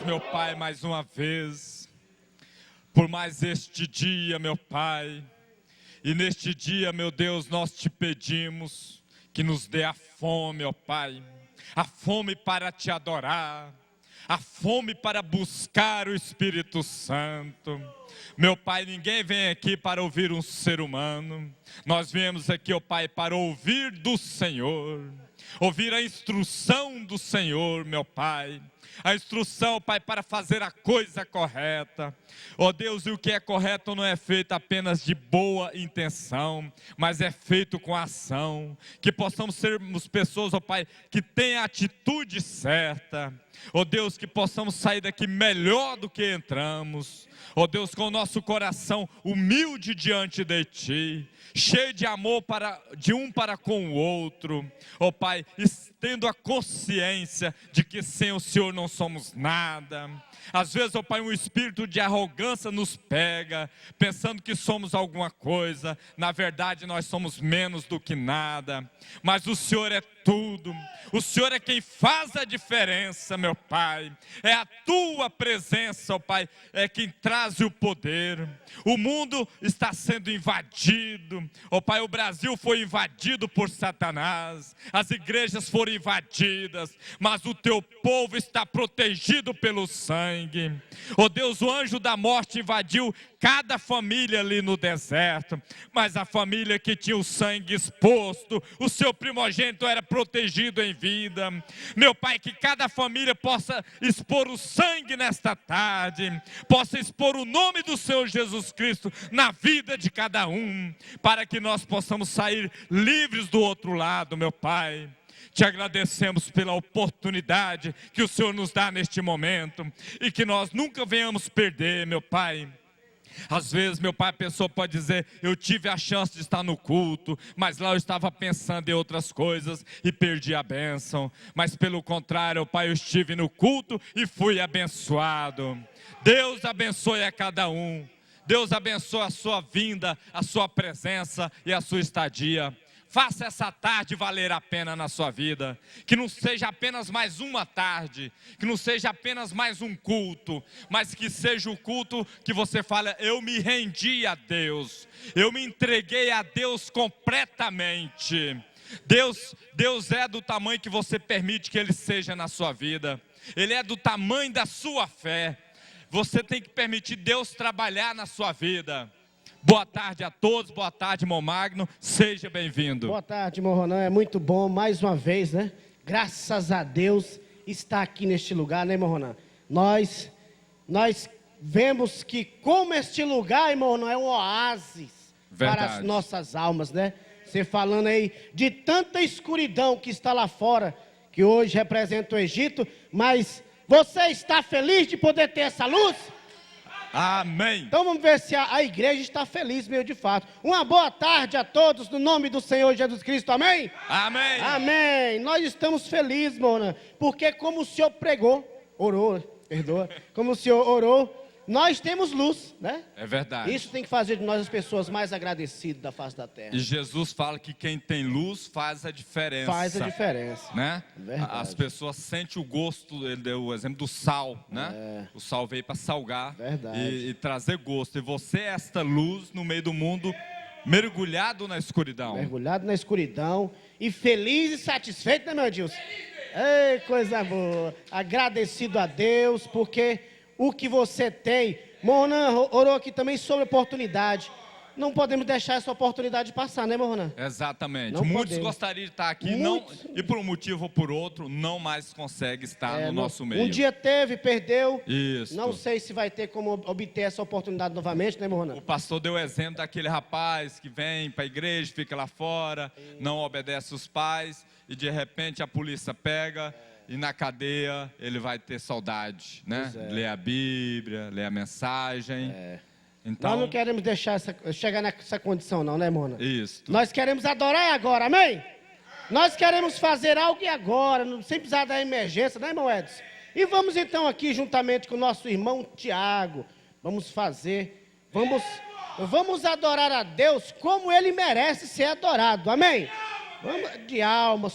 meu Pai, mais uma vez, por mais este dia, meu Pai. E neste dia, meu Deus, nós te pedimos que nos dê a fome, ó Pai. A fome para te adorar, a fome para buscar o Espírito Santo. Meu Pai, ninguém vem aqui para ouvir um ser humano. Nós viemos aqui, ó Pai, para ouvir do Senhor. Ouvir a instrução do Senhor, meu Pai. A instrução, Pai, para fazer a coisa correta. Ó Deus, e o que é correto não é feito apenas de boa intenção, mas é feito com ação. Que possamos sermos pessoas, ó Pai, que tenham a atitude certa. Ó Deus, que possamos sair daqui melhor do que entramos. Ó Deus, com o nosso coração humilde diante de Ti, cheio de amor de um para com o outro. Ó Pai, tendo a consciência de que sem o Senhor não somos nada. Às vezes, ó Pai, um espírito de arrogância nos pega, pensando que somos alguma coisa. Na verdade, nós somos menos do que nada. Mas o Senhor é tudo. O Senhor é quem faz a diferença, meu Pai. É a Tua presença, ó Pai, é quem traz o poder. O mundo está sendo invadido. Ó Pai, o Brasil foi invadido por Satanás. As igrejas foram invadidas. Mas o Teu povo está protegido pelo sangue. Ó Deus, o anjo da morte invadiu cada família ali no deserto. Mas a família que tinha o sangue exposto, o seu primogênito era protegido em vida. Meu Pai, que cada família possa expor o sangue nesta tarde, possa expor o nome do Senhor Jesus Cristo na vida de cada um, para que nós possamos sair livres do outro lado, meu Pai. Te agradecemos pela oportunidade que o Senhor nos dá neste momento e que nós nunca venhamos perder, meu Pai. Às vezes, meu Pai, a pessoa pode dizer: eu tive a chance de estar no culto, mas lá eu estava pensando em outras coisas e perdi a bênção. Mas pelo contrário, Pai, eu estive no culto e fui abençoado. Deus abençoe a cada um. Deus abençoe a sua vinda, a sua presença e a sua estadia. Faça essa tarde valer a pena na sua vida. Que não seja apenas mais uma tarde, que não seja apenas mais um culto, mas que seja o culto que você fala: eu me rendi a Deus, eu me entreguei a Deus completamente. Deus é do tamanho que você permite que Ele seja na sua vida. Ele é do tamanho da sua fé. Você tem que permitir Deus trabalhar na sua vida. Boa tarde a todos, boa tarde, irmão Magno, seja bem-vindo. Boa tarde, irmão Ronan, é muito bom, mais uma vez, né? Graças a Deus, estar aqui neste lugar, né, irmão Ronan? Nós vemos que como este lugar, irmão Ronan, é um oásis para as nossas almas, né? Você falando aí de tanta escuridão que está lá fora, que hoje representa o Egito, mas você está feliz de poder ter essa luz? Amém. Então vamos ver se a igreja está feliz mesmo de fato. Uma boa tarde a todos, no nome do Senhor Jesus Cristo, amém? Amém. Amém. Nós estamos felizes, Mona, porque como o Senhor como o Senhor orou, nós temos luz, né? É verdade. Isso tem que fazer de nós as pessoas mais agradecidas da face da terra. E Jesus fala que quem tem luz faz a diferença. Faz a diferença. Né? Verdade. As pessoas sentem o gosto, ele deu o exemplo do sal, né? O sal veio para salgar e trazer gosto. E você é esta luz no meio do mundo, mergulhado na escuridão. Mergulhado na escuridão e feliz e satisfeito, né, meu Edilson? Ei, coisa boa. Agradecido a Deus, porque o que você tem, Monan orou aqui também sobre oportunidade. Não podemos deixar essa oportunidade passar, né, Monan? Exatamente. Não Muitos podemos. gostariam de estar aqui, não, e por um motivo ou por outro, não mais consegue estar no nosso meio. Um dia teve, perdeu. Isso. Não sei se vai ter como obter essa oportunidade novamente, né, Monan? O pastor deu o exemplo daquele rapaz que vem para a igreja, fica lá fora, não obedece os pais, e de repente a polícia pega. E na cadeia ele vai ter saudade, né? Ler a Bíblia, ler a mensagem. Então, nós não queremos deixar chegar nessa condição não, né, Mona? Isso. Nós queremos adorar agora, amém? Nós queremos fazer algo agora, sem precisar da emergência, né, irmão Edson? E vamos então aqui, juntamente com o nosso irmão Tiago, vamos adorar a Deus como Ele merece ser adorado, amém? Vamos de alma,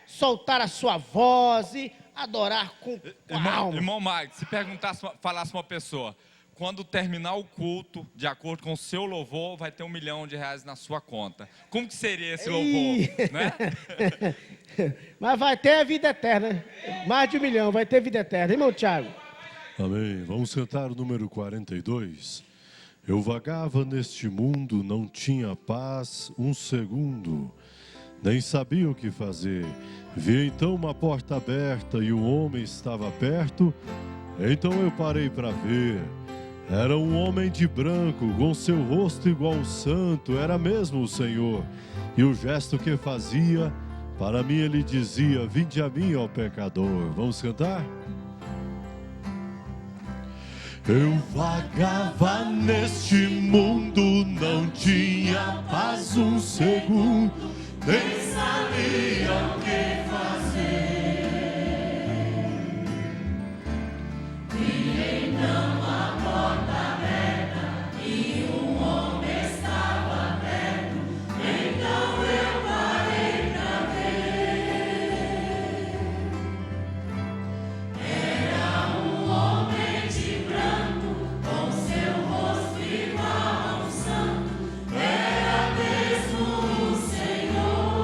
soltar a sua voz e adorar com a Irmão, alma. irmão Mike, se perguntasse, falasse uma pessoa, quando terminar o culto, de acordo com o seu louvor, vai ter R$1 milhão na sua conta. Como que seria esse louvor, né? Mas vai ter a vida eterna. Mais de 1 milhão, vai ter vida eterna. Irmão Tiago. Amém. Vamos sentar o número 42. Eu vagava neste mundo, não tinha paz um segundo, nem sabia o que fazer. Vi então uma porta aberta e um homem estava perto. Então eu parei para ver. Era um homem de branco, com seu rosto igual ao santo, era mesmo o Senhor. E o gesto que fazia, para mim ele dizia: vinde a mim, ó pecador. Vamos cantar? Eu vagava neste mundo, não tinha paz um segundo, nem sabia o que fazer. Vi então a porta aberta e um homem estava perto. Então eu parei pra ver. Era um homem de branco, com seu rosto igual ao santo. Era mesmo o Senhor.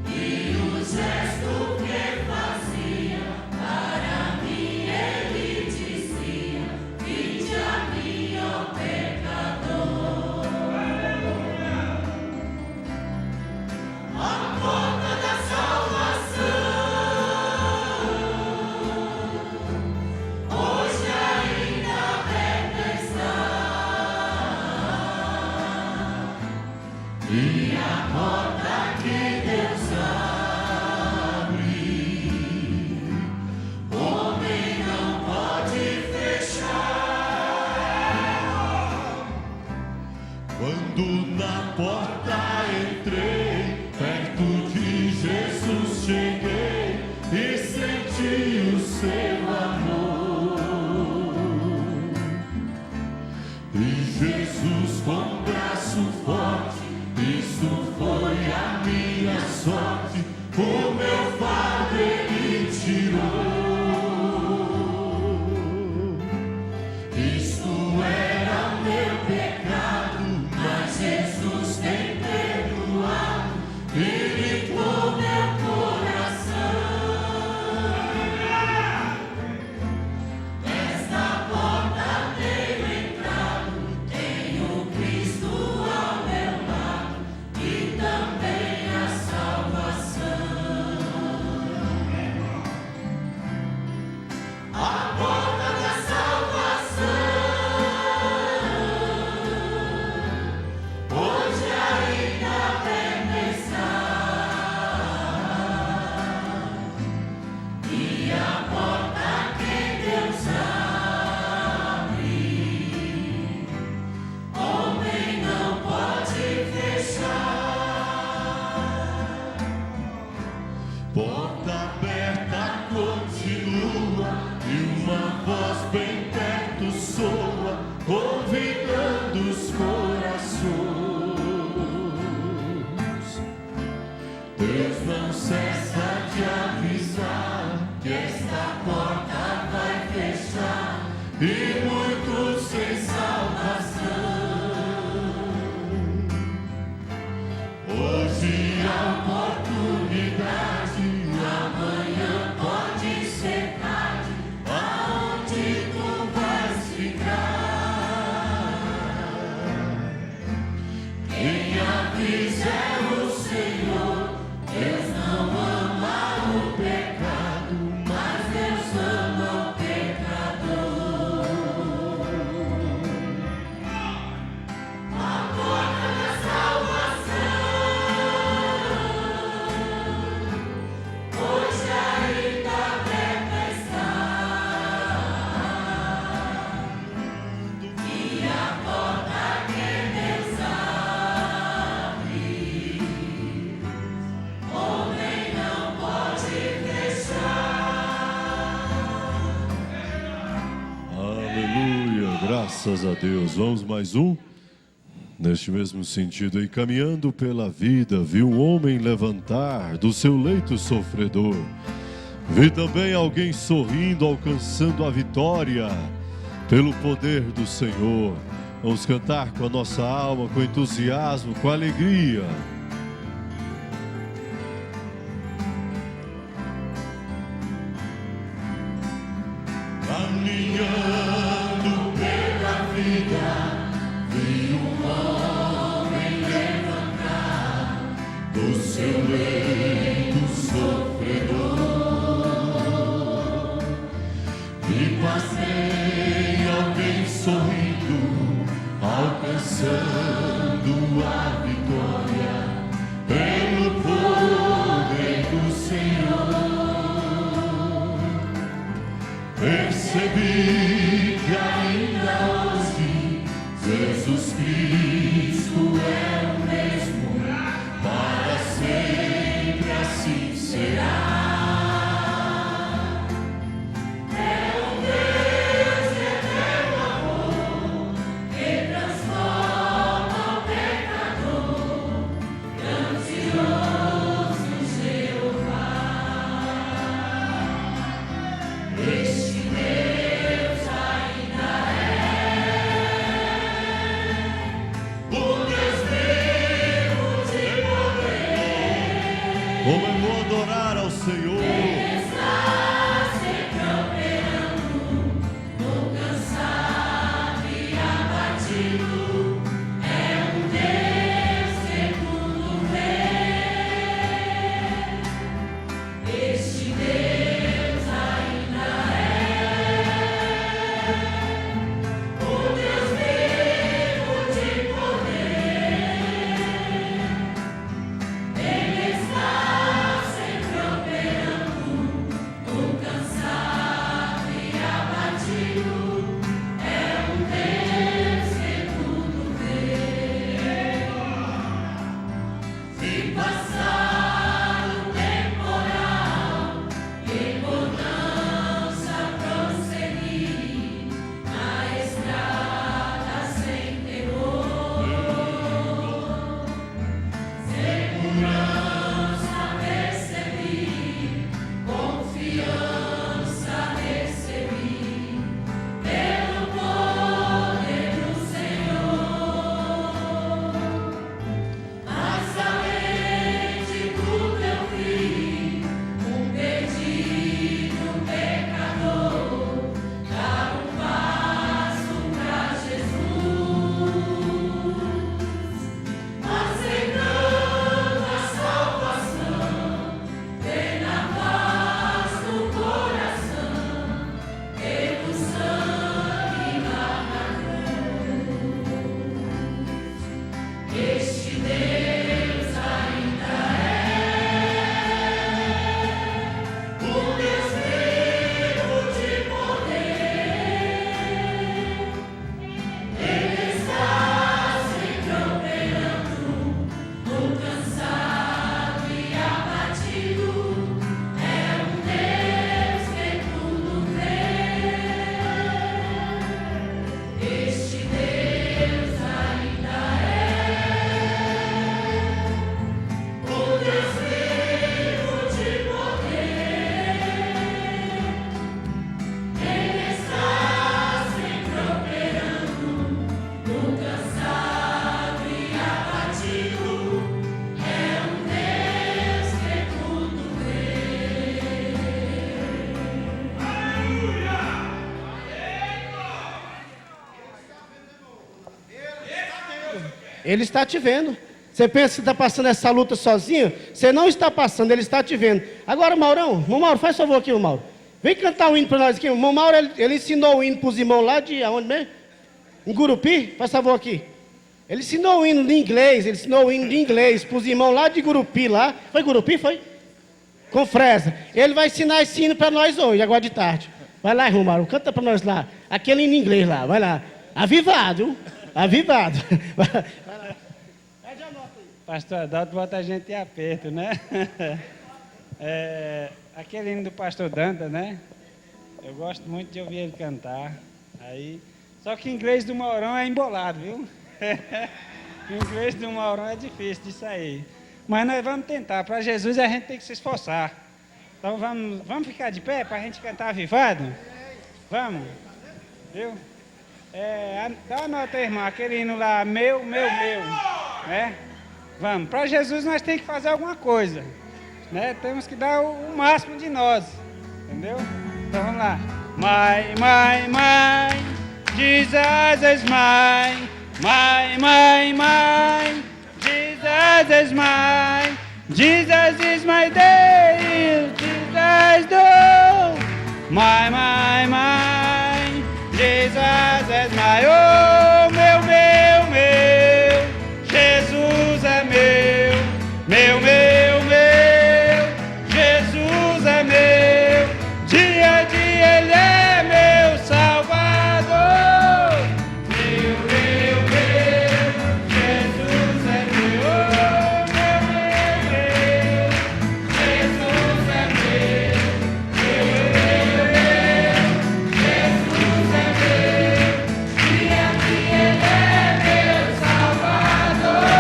E o gesto que fazia, para mim ele dizia: vinde a mim, ó pecador. A porta da salvação hoje ainda aberta está. E a porta que Deus abre, homem não pode fechar. Quando na porta entrei, perto de Jesus cheguei e senti o seu amor. E Jesus com braço forte, isso foi a minha sorte. O meu fardo ele tirou. Isto era meu pecado, mas Jesus tem perdoado e limpou meu coração. Nesta porta tenho entrado, tenho Cristo ao meu lado e também a salvação. A porta da salvação hoje ainda aberta está. E a porta que Deus abre, homem não pode fechar. Porta aberta continua e uma voz bem perto soa, convidando os corações. Deus não cessa de avisar que esta porta vai fechar e muitos sem salvação. Hoje a oportunidade, amanhã pode ser tarde. Aonde tu vais ficar? Quem avisa é o Senhor. Deus não ama o pecado, mas Deus ama o pecador. A porta da salvação hoje ainda aberta está. E a porta que Deus abre, homem não pode fechar. Aleluia, graças a Deus. Vamos mais um. Neste mesmo sentido, e caminhando pela vida, vi um homem levantar do seu leito sofredor. Vi também alguém sorrindo, alcançando a vitória pelo poder do Senhor. Vamos cantar com a nossa alma, com entusiasmo, com alegria. Caminhando pela vida, vi um homem levantar do seu leito sofredor. E passei alguém sorrindo, alcançando a vitória pelo poder do Senhor. Percebi que ainda hoje Jesus Cristo é o mesmo, para sempre assim será. É um Deus de eterno amor, que transforma o pecador, grandioso Jeová. Este Deus ainda o Deus vivo de poder. Como eu vou adorar ao Senhor? Ele está sempre operando, nunca cansado e abatido. É um Deus que tudo vê. Este Deus ainda o Deus vivo de poder. Ele está sempre operando, nunca cansado e abatido. É um Deus que tudo vê. Se passar o temporal e bonança prosseguir na estrada sem temor, segurança percebi, confiança recebi pelo poder do Senhor. Mas além de tudo eu vi um perdido pecador dar um passo pra Jesus, aceitando a salvação, tendo a paz no coração, pelo sangue lá na cruz. Este Deus ainda o Deus vivo de poder. Ele está sempre operando, nunca cansado e abatido. É um Deus que tudo vê. Este Deus ainda o Deus vivo de poder. Ele está sempre operando, nunca cansado e abatido. É um Deus que tudo vê. Ele está te vendo. Você pensa que está passando essa luta sozinho? Você não está passando, ele está te vendo. Agora, Maurão, Mauro, faz favor aqui, Mauro. Vem cantar um hino para nós aqui. O Mauro, ele ensinou o hino para os irmãos lá de aonde mesmo? Em Gurupi? Faz favor aqui. Ele ensinou o hino de inglês, para os irmãos lá de Gurupi, lá. Foi Gurupi, foi? Com Fresa. Ele vai ensinar esse hino para nós hoje, agora de tarde. Vai lá, irmão Mauro, canta para nós lá. Aquele hino em inglês lá, vai lá. Avivado, avivado. Vai lá. Pede a nota aí. Pastor Adalto bota a gente em aperto, né? Aquele hino do pastor Danta, né? Eu gosto muito de ouvir ele cantar. Aí, só que o inglês do Maurão é embolado, viu? Inglês do Maurão é difícil disso aí. Mas nós vamos tentar. Para Jesus a gente tem que se esforçar. Então vamos ficar de pé para a gente cantar avivado? Vamos? Viu? Dá uma nota, irmão. Aquele hino lá, meu, né? Vamos. Para Jesus nós temos que fazer alguma coisa. Né? Temos que dar o máximo de nós. Entendeu? Então vamos lá. My, Jesus is mine. My, Jesus is mine. Jesus is my day. Jesus do. My, Jesus is my. Oh, meu. Jesus é meu. Jesus é meu. Dia a dia Ele é meu Salvador. Meu. Jesus é meu. Oh, meu. Jesus é meu. Jesus é meu. Dia a dia Ele é meu Salvador.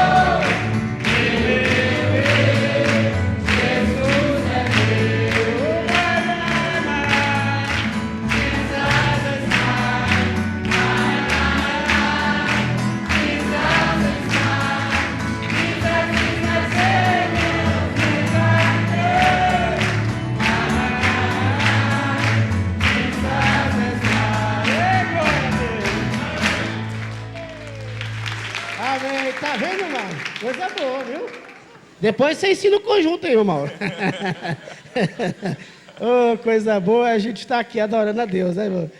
Amém. Tá vendo, irmão? Coisa boa, viu? Depois você ensina o conjunto aí, irmão. Oh, coisa boa, a gente está aqui adorando a Deus, né, irmão?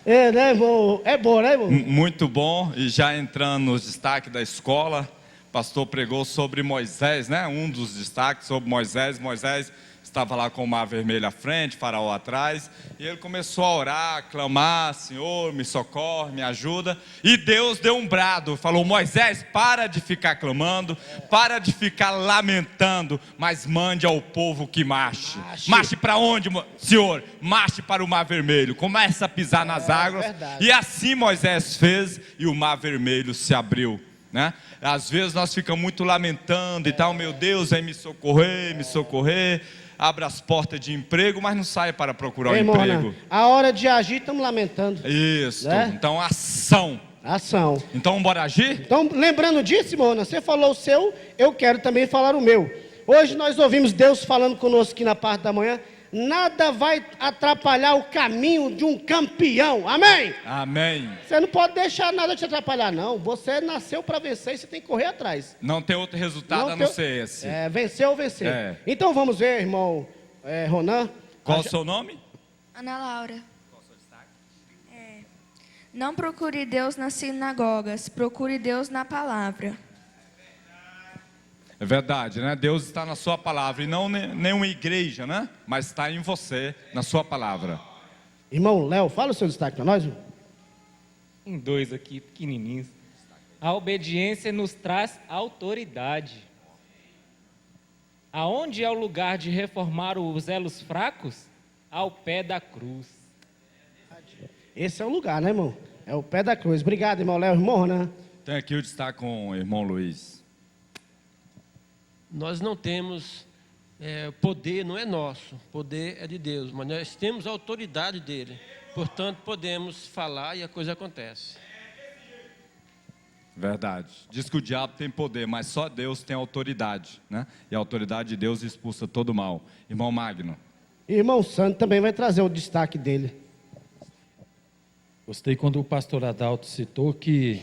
Né, irmão? É bom, né, irmão? Muito bom. E já entrando nos destaques da escola, o pastor pregou sobre Moisés, né? Um dos destaques sobre Moisés. Moisés estava lá com o mar vermelho à frente, Faraó atrás, e ele começou a orar, a clamar: Senhor, me socorre, me ajuda. E Deus deu um brado, falou: Moisés, para de ficar clamando, para de ficar lamentando, mas mande ao povo que marche. Marche para onde, Senhor? Marche para o mar vermelho, começa a pisar nas águas. Verdade. E assim Moisés fez, e o mar vermelho se abriu, né? Às vezes nós ficamos muito lamentando e tal: meu Deus, vem me socorrer. Abra as portas de emprego, mas não sai para procurar Ei, um emprego. Mona, a hora de agir, estamos lamentando. Isso, Né? Então ação. Ação. Então bora agir? Então, lembrando disso, Mona, você falou o seu, eu quero também falar o meu. Hoje nós ouvimos Deus falando conosco aqui na parte da manhã. Nada vai atrapalhar o caminho de um campeão. Amém? Amém. Você não pode deixar nada te atrapalhar, não. Você nasceu para vencer e você tem que correr atrás. Não tem outro resultado a não ser esse. Vencer ou vencer. É. Então vamos ver, irmão Ronan. Qual o seu nome? Ana Laura. Não procure Deus nas sinagogas, procure Deus na palavra. É verdade, né? Deus está na sua palavra, e não nenhuma igreja, né? Mas está em você, na sua palavra. Irmão Léo, fala o seu destaque para nós. Irmão. 2 aqui, pequenininhos. A obediência nos traz autoridade. Aonde é o lugar de reformar os elos fracos? Ao pé da cruz. Esse é o lugar, né, irmão? É o pé da cruz. Obrigado, irmão Léo. Irmão Ronan. Tem aqui o destaque com o irmão Luiz. Nós não temos poder, não é nosso, poder é de Deus, mas nós temos a autoridade dele, portanto podemos falar e a coisa acontece. Verdade. Diz que o diabo tem poder, mas só Deus tem autoridade, né? E a autoridade de Deus expulsa todo o mal. Irmão Magno. Irmão Santo também vai trazer o destaque dele. Gostei quando o pastor Adalto citou que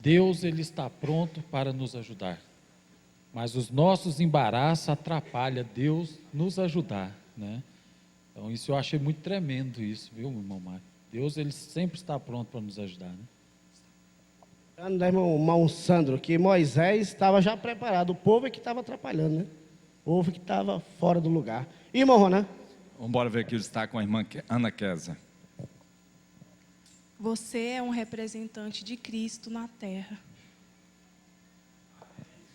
Deus ele está pronto para nos ajudar. Mas os nossos embaraços atrapalham Deus nos ajudar, né? Então isso eu achei muito tremendo isso, viu, irmão Mário? Deus ele sempre está pronto para nos ajudar, né? Irmão Sandro, que Moisés estava já preparado, o povo é que estava atrapalhando, né? O povo que estava fora do lugar. Irmão Ronan. Vamos embora ver aqui o destaque com a irmã Ana Kézia. Você é um representante de Cristo na terra.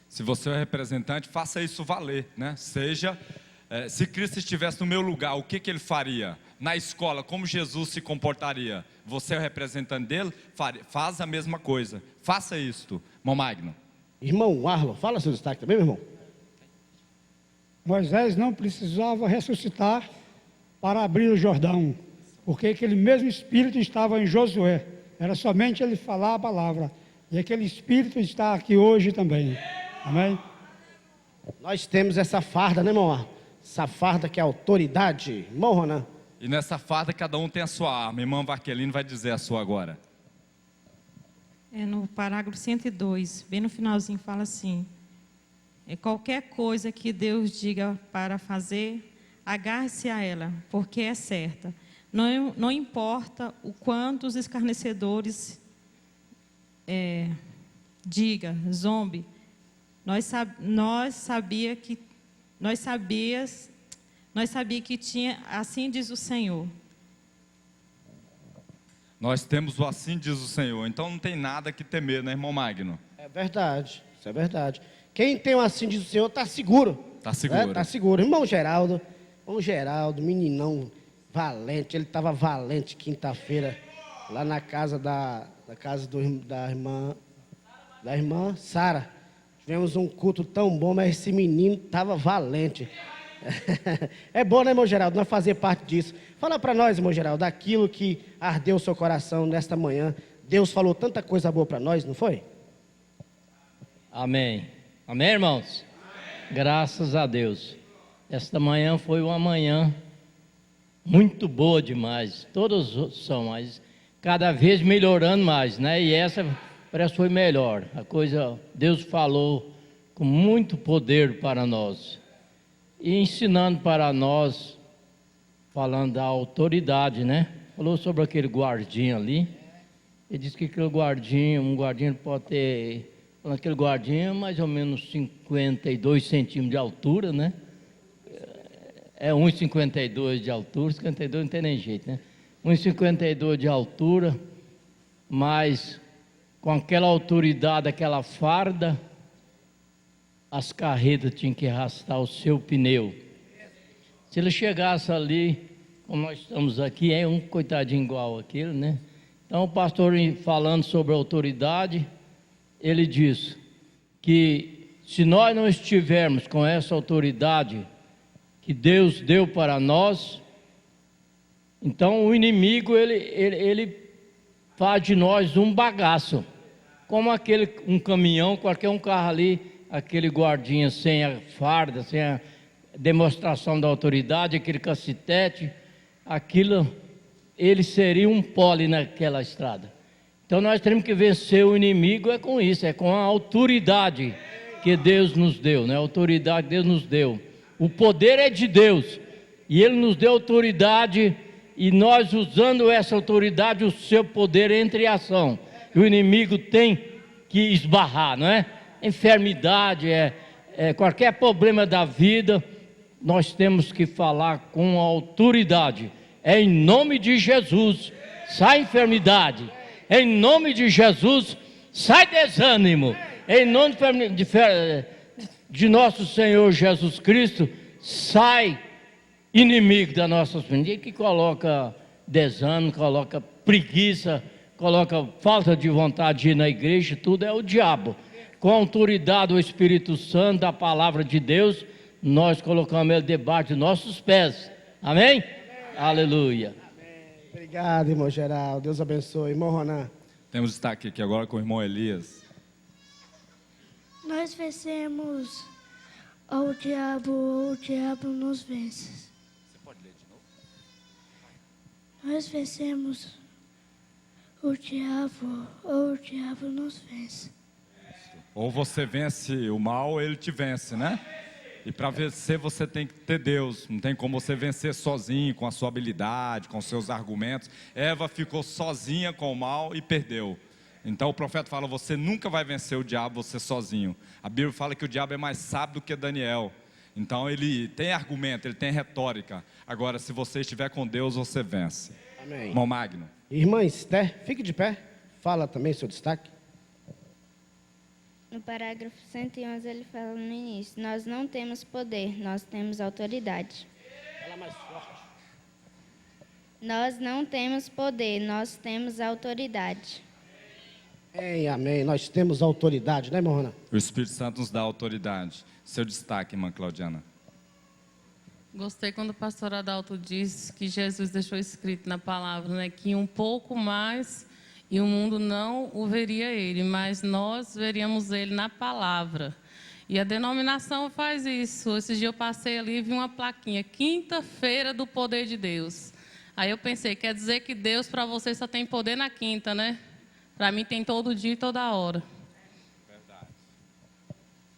Se você é representante, faça isso valer, né? Se Cristo estivesse no meu lugar, o que ele faria? Na escola, como Jesus se comportaria? Você é o representante dele? Faz a mesma coisa. Faça isto, irmão Magno. Irmão Arlo, fala seu destaque também, meu irmão. Moisés não precisava ressuscitar para abrir o Jordão, porque aquele mesmo Espírito estava em Josué. Era somente ele falar a palavra. E aquele Espírito está aqui hoje também. Amém? Nós temos essa farda, né, irmão Arlo? Essa farda que é autoridade. Irmão Ronan. E nessa farda cada um tem a sua arma. Irmã Vaquelino vai dizer a sua agora. No parágrafo 102, bem no finalzinho, fala assim: qualquer coisa que Deus diga para fazer, agarre-se a ela, porque é certa. Não importa o quanto os escarnecedores diga, zombe, nós sabia que tinha, assim diz o Senhor. Nós temos o assim diz o Senhor. Então não tem nada que temer, né, irmão Magno? É verdade, isso é verdade. Quem tem o assim diz o Senhor está seguro. Está seguro. Está seguro. Irmão Geraldo, meninão valente, ele estava valente quinta-feira, lá na casa da irmã Sara. Tivemos um culto tão bom, mas esse menino estava valente. É bom, né, irmão Geraldo, nós fazer parte disso. Fala para nós, irmão Geraldo, daquilo que ardeu o seu coração nesta manhã. Deus falou tanta coisa boa para nós, não foi? Amém. Amém, irmãos? Amém. Graças a Deus. Esta manhã foi uma manhã muito boa demais. Todas são, mas cada vez melhorando mais, né? E essa parece que foi melhor. A coisa, Deus falou com muito poder para nós. E ensinando para nós, falando da autoridade, né? Falou sobre aquele guardinha ali. Ele disse que aquele guardinha, um guardinha pode ter, aquele guardinha mais ou menos 52 centímetros de altura, né? É 1,52 de altura, 52 não tem nem jeito, né? 1,52 de altura, mas com aquela autoridade, aquela farda, as carretas tinham que arrastar o seu pneu. Se ele chegasse ali, como nós estamos aqui, é um coitadinho igual aquele, né? Então o pastor falando sobre a autoridade, ele diz que se nós não estivermos com essa autoridade que Deus deu para nós, então o inimigo ele faz de nós um bagaço, como um caminhão, qualquer um carro ali, aquele guardinha sem a farda, sem a demonstração da autoridade, aquele cacetete, aquilo, ele seria um pole naquela estrada. Então nós temos que vencer o inimigo com isso, é com a autoridade que Deus nos deu, né? A autoridade que Deus nos deu. O poder é de Deus, e Ele nos deu autoridade, e nós usando essa autoridade, o seu poder entra em ação. E o inimigo tem que esbarrar, não é? Enfermidade, qualquer problema da vida, nós temos que falar com autoridade. Em nome de Jesus, sai enfermidade. Em nome de Jesus, sai desânimo. Em nome de nosso Senhor Jesus Cristo, sai inimigo da nossa família, que coloca desânimo, coloca preguiça, coloca falta de vontade de ir na igreja, tudo é o diabo. Com a autoridade do Espírito Santo, da palavra de Deus, nós colocamos ele debaixo de nossos pés. Amém? Amém. Aleluia. Amém. Obrigado, irmão Geraldo. Deus abençoe. Irmão Ronan. Temos destaque aqui agora com o irmão Elias. Nós vencemos o diabo nos vence. Você pode ler de novo? Nós vencemos o diabo nos vence. Ou você vence o mal, ou ele te vence, né? E para vencer você tem que ter Deus. Não tem como você vencer sozinho, com a sua habilidade, com os seus argumentos. Eva ficou sozinha com o mal e perdeu. Então o profeta fala, você nunca vai vencer o diabo você sozinho. A Bíblia fala que o diabo é mais sábio do que Daniel. Então ele tem argumento, ele tem retórica. Agora, se você estiver com Deus, você vence. Amém. Irmão Magno. Irmã Esther, fique de pé. Fala também seu destaque. No parágrafo 111 ele fala no início: nós não temos poder, nós temos autoridade. Fala mais forte. Nós não temos poder, nós temos autoridade. Amém, amém. Nós temos autoridade, né, irmã Rona? O Espírito Santo nos dá autoridade. Seu destaque, irmã Claudiana. Gostei quando o pastor Adalto disse que Jesus deixou escrito na palavra, né, que um pouco mais e o mundo não o veria ele, mas nós veríamos ele na palavra. E a denominação faz isso. Esse dia eu passei ali e vi uma plaquinha, quinta-feira do poder de Deus. Aí eu pensei, quer dizer que Deus para você só tem poder na quinta, né? Para mim tem todo dia e toda hora. Verdade.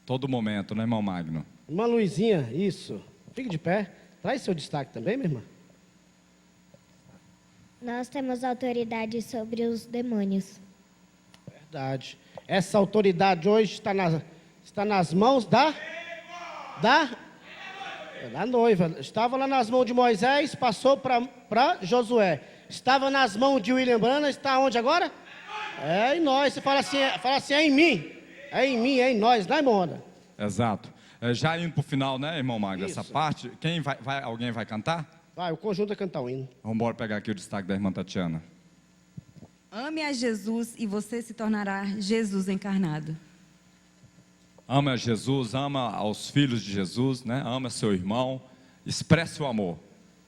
Todo momento, né, irmão Magno? Irmã Luizinha, isso. Fique de pé. Traz seu destaque também, minha irmã. Nós temos autoridade sobre os demônios. Verdade. Essa autoridade hoje está nas mãos da noiva. Estava lá nas mãos de Moisés, passou para Josué. Estava nas mãos de William Branham, está onde agora? É em nós. Você fala assim, é em mim. É em mim, é em nós, né, irmão? Exato. Já indo para o final, né, irmão Magno, Isso. essa parte, alguém vai cantar? Vai, o conjunto vai cantar o hino. Vamos embora pegar aqui o destaque da irmã Tatiana. Ame a Jesus e você se tornará Jesus encarnado. Ama a Jesus, ama aos filhos de Jesus, né? Ama seu irmão, expresse o amor.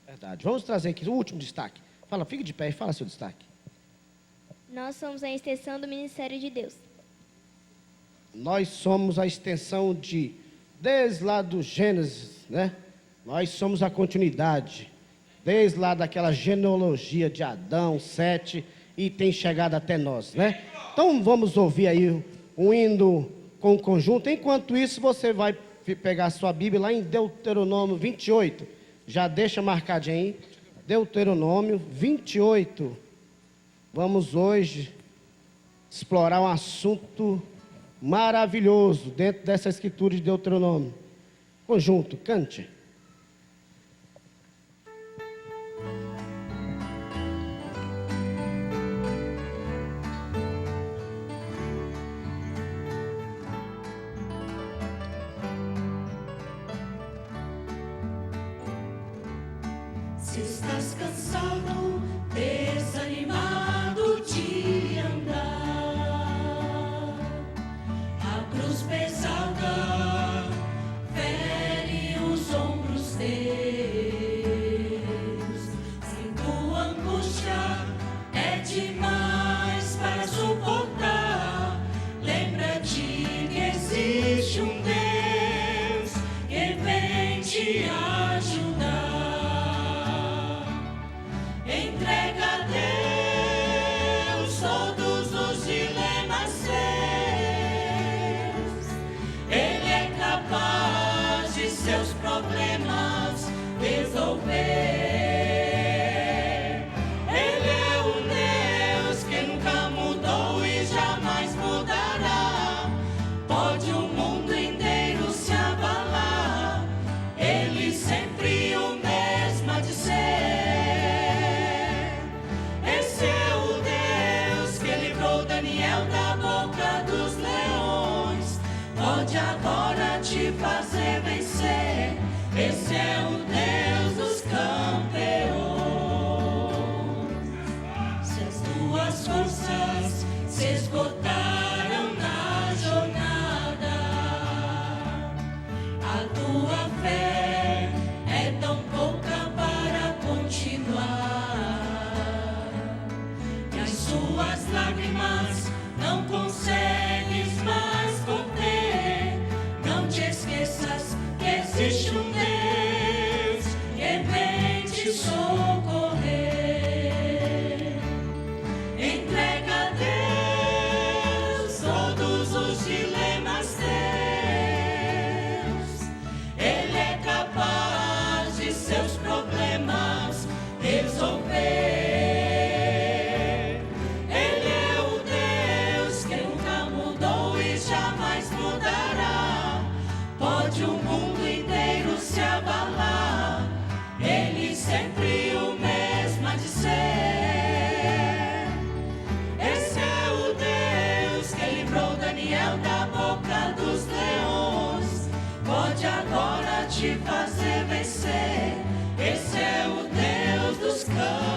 Verdade. Vamos trazer aqui o último destaque. Fala, fique de pé e fala seu destaque. Nós somos a extensão do ministério de Deus. Nós somos a extensão desde lá do Gênesis, né? Nós somos a continuidade, desde lá daquela genealogia de Adão, Sete, e tem chegado até nós, né? Então vamos ouvir aí um hino com o conjunto. Enquanto isso, você vai pegar a sua Bíblia lá em Deuteronômio 28. Já deixa marcadinho aí. Deuteronômio 28. Vamos hoje explorar um assunto maravilhoso dentro dessa escritura de Deuteronômio. Conjunto, cante. Se estás cansado, desanimado de andar, a cruz pesada fere os ombros teus. Se tua angústia é demais para suportar, lembra-te que existe um Deus que vem te ajudar. Entrega a Deus todos os dilemas seus. Ele é capaz de seus problemas resolver. Ele é um Deus que nunca mudou e jamais mudará. Pode o mundo inteiro se abalar, Ele sempre o mesmo há de ser. Esse é o Deus que livrou Daniel da boca dos leões. Pode agora te fazer vencer. Esse é o Deus dos campeões. Se as tuas forças se esgotaram na jornada, a tua fé é tão pouca para continuar, e as suas lágrimas não consegues mais conter. Não te esqueças que existe um Deus que vem te socorrer. Entrega a Deus todos os dilemas teus. Ele é capaz de seus problemas resolver. Ele é o Deus que nunca mudou e jamais mudará. Pode o mundo inteiro se abalar, Ele sempre o mesmo há de ser. Esse é o Deus que livrou Daniel da boca dos leões. Pode agora te fazer vencer. Esse é o Deus dos campeões.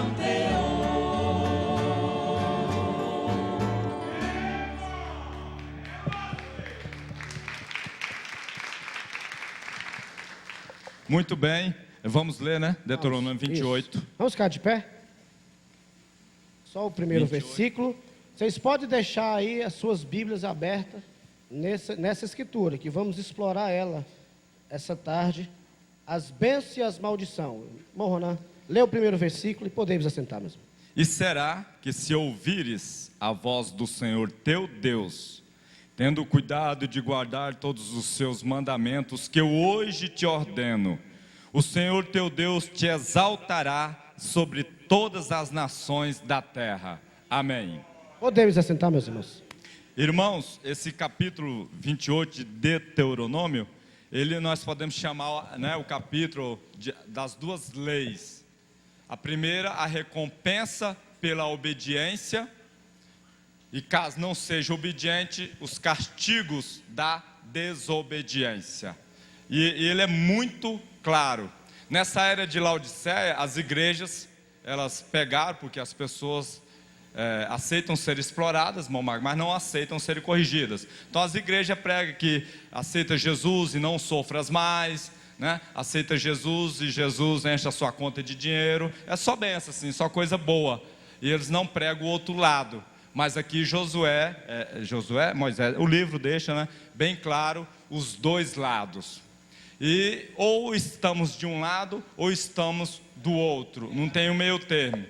Muito bem. Vamos ler, né? Deuteronômio 28. Isso. Vamos ficar de pé? Só o primeiro 28. versículo. Vocês podem deixar aí as suas Bíblias abertas nessa escritura, que vamos explorar ela essa tarde. As bênçãos e as maldições. Bom, Ronan, lê o primeiro versículo e podemos assentar mesmo. E será que se ouvires a voz do Senhor teu Deus, tendo cuidado de guardar todos os seus mandamentos que eu hoje te ordeno, o Senhor teu Deus te exaltará sobre todas as nações da terra. Amém. Podemos assentar, meus irmãos. Irmãos, esse capítulo 28 de Deuteronômio, nós podemos chamar, né, o capítulo das duas leis. A primeira, a recompensa pela obediência, e caso não seja obediente, os castigos da desobediência. E ele é muito claro. Nessa era de Laodiceia, as igrejas, elas pegaram, porque as pessoas aceitam ser exploradas, mas não aceitam ser corrigidas. Então as igrejas pregam que aceita Jesus e não sofras mais, né? Aceita Jesus e Jesus enche a sua conta de dinheiro. É só benção, assim, só coisa boa. E eles não pregam o outro lado. Mas aqui Moisés, o livro deixa, né, bem claro os dois lados. E ou estamos de um lado ou estamos do outro. Não tem o meio termo.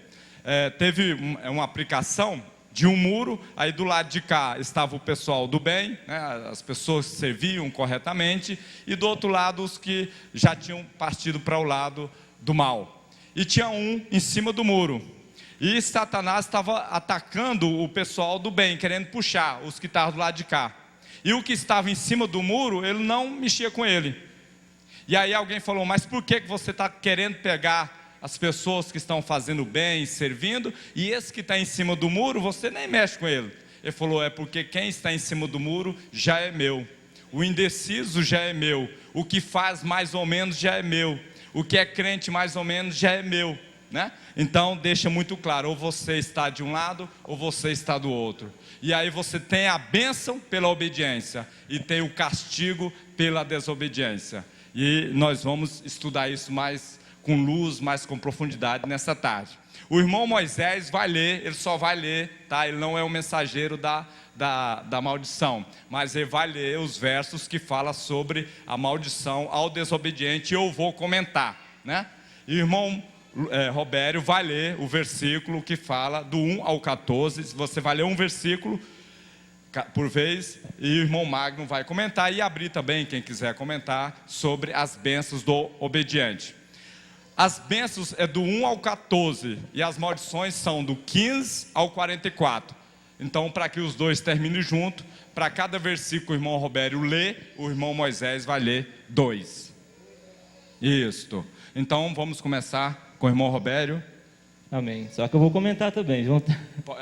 Teve uma aplicação de um muro, aí do lado de cá estava o pessoal do bem, né, as pessoas que serviam corretamente, e do outro lado os que já tinham partido para o lado do mal. E tinha um em cima do muro, e Satanás estava atacando o pessoal do bem, querendo puxar os que estavam do lado de cá. E o que estava em cima do muro, ele não mexia com ele. E aí alguém falou, mas por que você está querendo pegar as pessoas que estão fazendo bem, servindo, e esse que está em cima do muro, você nem mexe com ele? Ele falou, é porque quem está em cima do muro já é meu. O indeciso já é meu. O que faz mais ou menos já é meu. O que é crente mais ou menos já é meu, né? Então deixa muito claro, ou você está de um lado, ou você está do outro. E aí você tem a bênção pela obediência, e tem o castigo pela desobediência. E nós vamos estudar isso mais com luz, mais com profundidade nessa tarde. O irmão Moisés vai ler, ele só vai ler, tá? Ele não é o mensageiro da maldição, mas ele vai ler os versos que falam sobre a maldição ao desobediente, e eu vou comentar, né? E o irmão Robério vai ler o versículo que fala do 1 ao 14, você vai ler um versículo por vez, e o irmão Magno vai comentar, e abrir também, quem quiser comentar, sobre as bênçãos do obediente. As bênçãos é do 1 ao 14, e as maldições são do 15 ao 44. Então, para que os dois terminem junto, para cada versículo que o irmão Robério lê, o irmão Moisés vai ler 2. Isso. Então, vamos começar com o irmão Robério. Amém. Só que eu vou comentar também.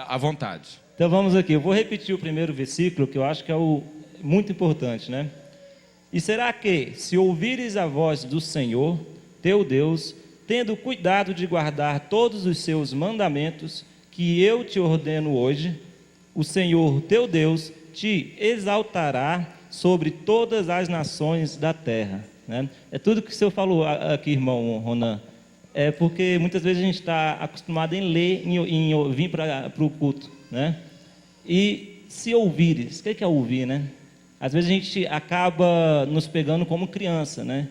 À vontade. Então vamos aqui. Eu vou repetir o primeiro versículo, que eu acho que é muito importante, né? E será que, se ouvires a voz do Senhor, teu Deus, tendo cuidado de guardar todos os seus mandamentos, que eu te ordeno hoje, o Senhor teu Deus te exaltará sobre todas as nações da terra, né? É tudo que o senhor falou aqui, irmão Ronan. É porque muitas vezes a gente está acostumado em ler, em vir para o culto, né? E se ouvires, o que é ouvir, né? Às vezes a gente acaba nos pegando como criança, né?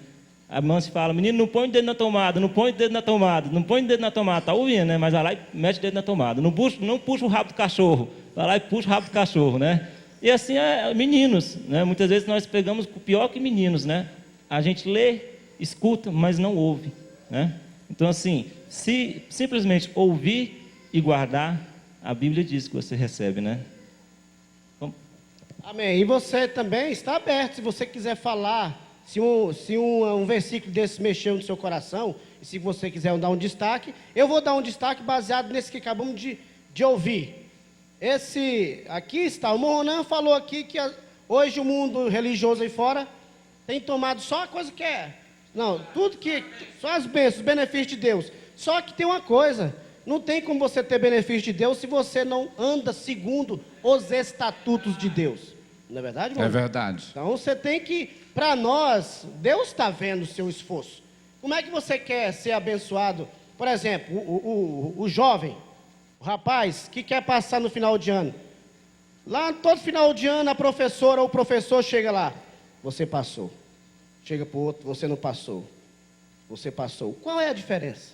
A mãe se fala, menino, não põe o dedo na tomada, não põe o dedo na tomada, não põe o dedo na tomada, tá ouvindo, né? Mas vai lá e mete o dedo na tomada. Não puxa o rabo do cachorro, vai lá e puxa o rabo do cachorro, né? E assim meninos, né? Muitas vezes nós pegamos pior que meninos, né? A gente lê, escuta, mas não ouve, né? Então assim, se simplesmente ouvir e guardar, a Bíblia diz que você recebe, né? Amém. E você também está aberto, se você quiser falar, se um versículo desse mexeu no seu coração, e se você quiser dar um destaque, eu vou dar um destaque baseado nesse que acabamos de ouvir. Aqui está, o Ronan falou aqui que hoje o mundo religioso aí fora tem tomado só a coisa que só as bênçãos, os benefícios de Deus. Só que tem uma coisa, não tem como você ter benefício de Deus se você não anda segundo os estatutos de Deus. Não é verdade, irmão? É verdade. Então você tem que, para nós, Deus está vendo o seu esforço. Como é que você quer ser abençoado? Por exemplo, o jovem, o rapaz que quer passar no final de ano. Lá todo final de ano a professora ou o professor chega lá. Você passou. Chega para o outro, você não passou. Você passou. Qual é a diferença?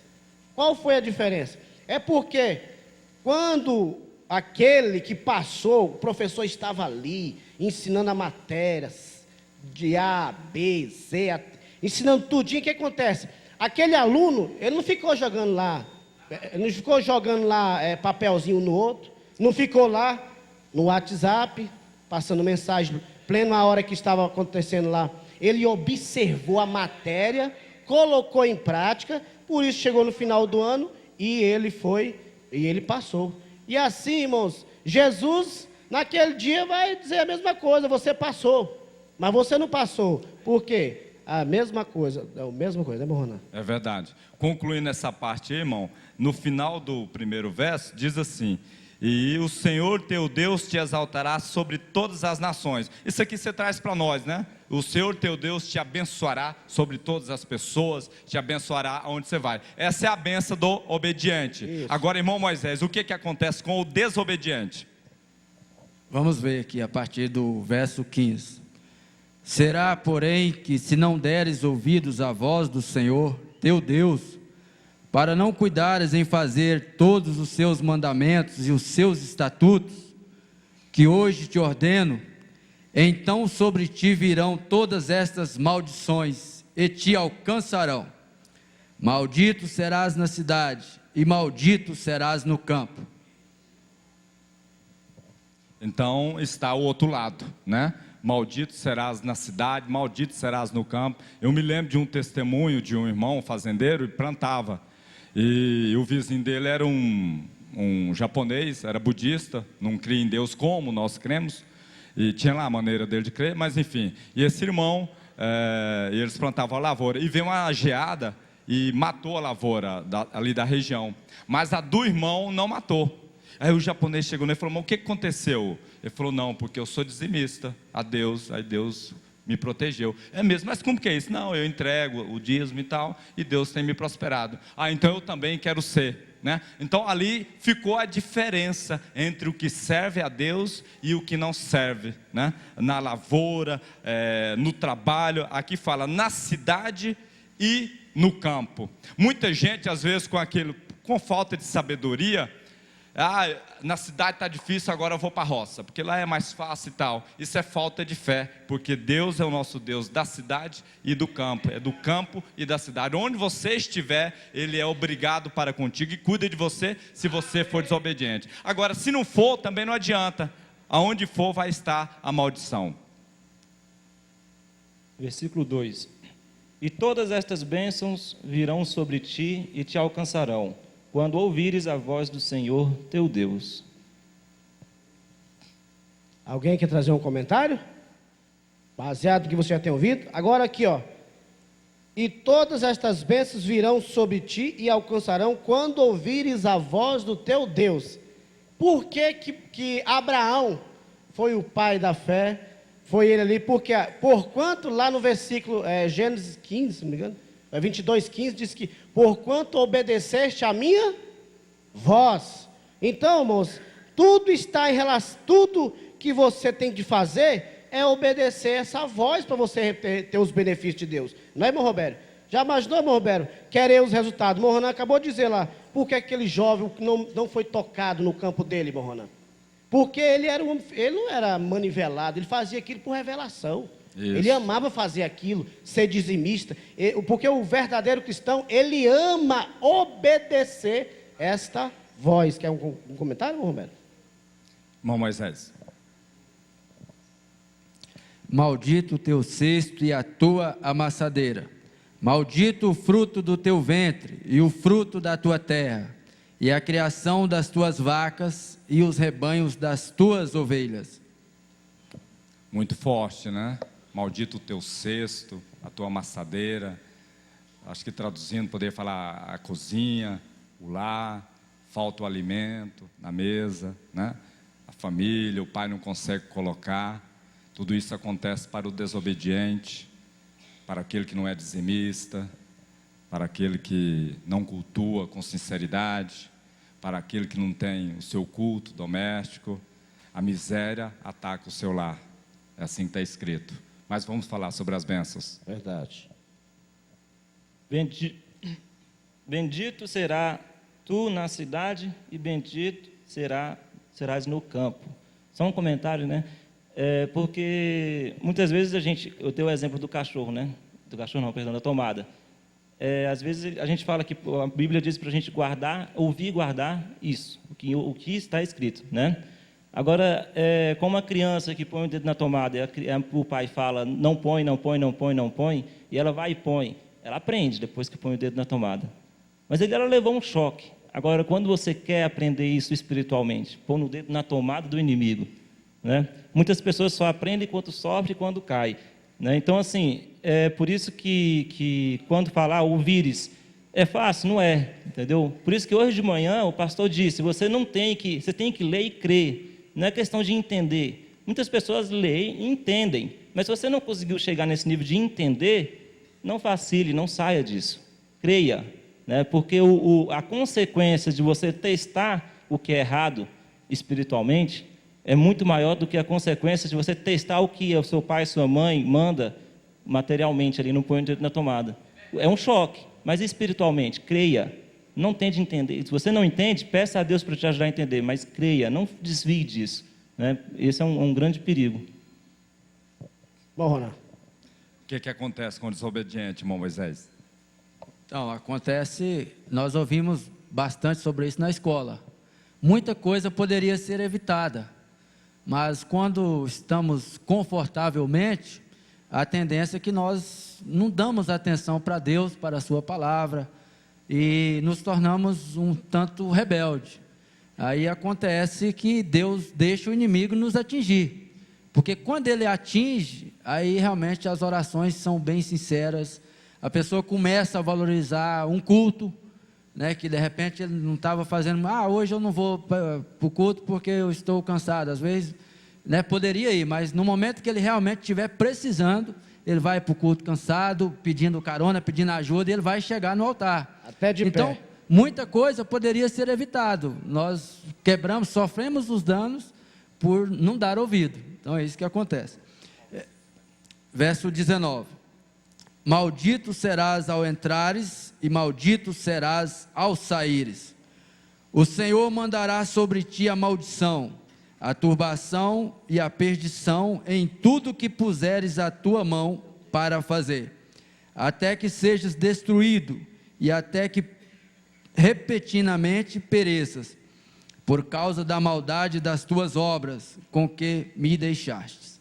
Qual foi a diferença? É porque quando aquele que passou, o professor estava ali, ensinando a matérias, de A, B, Z, ensinando tudinho, o que acontece? Aquele aluno, ele não ficou jogando lá, papelzinho no outro, não ficou lá no WhatsApp, passando mensagem, pleno a hora que estava acontecendo lá. Ele observou a matéria, colocou em prática, por isso chegou no final do ano e ele passou. E assim, irmãos, Jesus naquele dia vai dizer a mesma coisa, você passou, mas você não passou. Por quê? A mesma coisa, né, Ronan? É verdade. Concluindo essa parte aí, irmão, no final do primeiro verso, diz assim: e o Senhor teu Deus te exaltará sobre todas as nações. Isso aqui você traz para nós, né? O Senhor teu Deus te abençoará sobre todas as pessoas, te abençoará aonde você vai. Essa é a benção do obediente. Isso. Agora, irmão Moisés, o que acontece com o desobediente? Vamos ver aqui a partir do verso 15. Será, porém, que se não deres ouvidos à voz do Senhor, teu Deus, para não cuidares em fazer todos os seus mandamentos e os seus estatutos, que hoje te ordeno, então sobre ti virão todas estas maldições e te alcançarão. Maldito serás na cidade e maldito serás no campo. Então está o outro lado, né? Maldito serás na cidade, maldito serás no campo. Eu me lembro de um testemunho de um irmão fazendeiro e plantava. E o vizinho dele era um japonês, era budista, não cria em Deus como nós cremos. E tinha lá a maneira dele de crer, mas enfim. E esse irmão, eles plantavam a lavoura. E veio uma geada e matou a lavoura ali da região. Mas a do irmão não matou. Aí o japonês chegou nele e falou: mas o que aconteceu? Ele falou: não, porque eu sou dizimista a Deus, aí Deus me protegeu. É mesmo, mas como que é isso? Não, eu entrego o dízimo e tal, e Deus tem me prosperado. Ah, então eu também quero ser, né? Então ali ficou a diferença entre o que serve a Deus e o que não serve, né? Na lavoura, no trabalho, aqui fala na cidade e no campo. Muita gente às vezes com falta de sabedoria, na cidade está difícil, agora eu vou para a roça, porque lá é mais fácil e tal. Isso é falta de fé, porque Deus é o nosso Deus da cidade e do campo. É do campo e da cidade. Onde você estiver, Ele é obrigado para contigo e cuida de você se você for desobediente. Agora, se não for, também não adianta. Aonde for, vai estar a maldição. Versículo 2: e todas estas bênçãos virão sobre ti e te alcançarão, quando ouvires a voz do Senhor teu Deus. Alguém quer trazer um comentário? Baseado no que você já tem ouvido? Agora aqui, ó. E todas estas bênçãos virão sobre ti e alcançarão quando ouvires a voz do teu Deus. Por que Abraão foi o pai da fé? Foi ele ali, porque porquanto lá no versículo Gênesis 15, se não me engano, 22:15 diz que porquanto obedeceste a minha voz. Então, irmãos, tudo está em relação, tudo que você tem que fazer é obedecer essa voz para você ter os benefícios de Deus. Não é, irmão Roberto? Já imaginou, irmão Roberto, querer os resultados? Irmão Ronan acabou de dizer lá, por que aquele jovem não foi tocado no campo dele, irmão Ronan? Porque ele não era manivelado, ele fazia aquilo por revelação. Isso. Ele amava fazer aquilo, ser dizimista, porque o verdadeiro cristão, ele ama obedecer esta voz. Quer um comentário, Roberto? Irmão Moisés. Maldito o teu cesto e a tua amassadeira, maldito o fruto do teu ventre e o fruto da tua terra, e a criação das tuas vacas e os rebanhos das tuas ovelhas. Muito forte, né? Maldito o teu cesto, a tua amassadeira. Acho que traduzindo, poderia falar a cozinha, o lar, falta o alimento na mesa, né? A família, o pai não consegue colocar. Tudo isso acontece para o desobediente, para aquele que não é dizimista, para aquele que não cultua com sinceridade, para aquele que não tem o seu culto doméstico. A miséria ataca o seu lar. É assim que está escrito. Mas vamos falar sobre as bênçãos. Verdade. Bendito será tu na cidade e bendito serás no campo. Só um comentário, né? Porque muitas vezes eu tenho o exemplo do cachorro, né? Do cachorro não, perdão, da tomada. Às vezes a gente fala que a Bíblia diz para a gente guardar, ouvir e guardar isso, o que está escrito, né? Agora, como uma criança que põe o dedo na tomada e o pai fala não põe, não põe, não põe, não põe, e ela vai e põe, ela aprende depois que põe o dedo na tomada. Mas ela levou um choque. Agora, quando você quer aprender isso espiritualmente, põe o dedo na tomada do inimigo, né? Muitas pessoas só aprendem quando sofre e quando cai, né? Então, assim, é por isso que quando falar ouvires, é fácil? Não é, entendeu? Por isso que hoje de manhã o pastor disse, você tem que ler e crer. Não é questão de entender. Muitas pessoas leem e entendem, mas se você não conseguiu chegar nesse nível de entender, não vacile, não saia disso. Creia, né? Porque a consequência de você testar o que é errado espiritualmente é muito maior do que a consequência de você testar o que o seu pai e sua mãe manda materialmente ali no ponto na tomada. É um choque, mas espiritualmente, creia. Não tente entender. Se você não entende, peça a Deus para te ajudar a entender, mas creia, não desvie disso, né? Esse é um grande perigo. Bom, Ronan. O que acontece com o desobediente, irmão Moisés? Então, acontece, nós ouvimos bastante sobre isso na escola. Muita coisa poderia ser evitada, mas quando estamos confortavelmente, a tendência é que nós não damos atenção para Deus, para a sua palavra, e nos tornamos um tanto rebelde. Aí acontece que Deus deixa o inimigo nos atingir, porque quando ele atinge, aí realmente as orações são bem sinceras, a pessoa começa a valorizar um culto, né, que de repente ele não estava fazendo, hoje eu não vou para o culto porque eu estou cansado, às vezes, né, poderia ir, mas no momento que ele realmente estiver precisando, ele vai para o culto cansado, pedindo carona, pedindo ajuda, e ele vai chegar no altar. Até de então, pé. Muita coisa poderia ser evitado. Nós sofremos os danos por não dar ouvido. Então, é isso que acontece. Verso 19. Maldito serás ao entrares, e maldito serás ao saíres. O Senhor mandará sobre ti a maldição, a turbação e a perdição em tudo que puseres a tua mão para fazer, até que sejas destruído e até que repentinamente pereças, por causa da maldade das tuas obras com que me deixastes.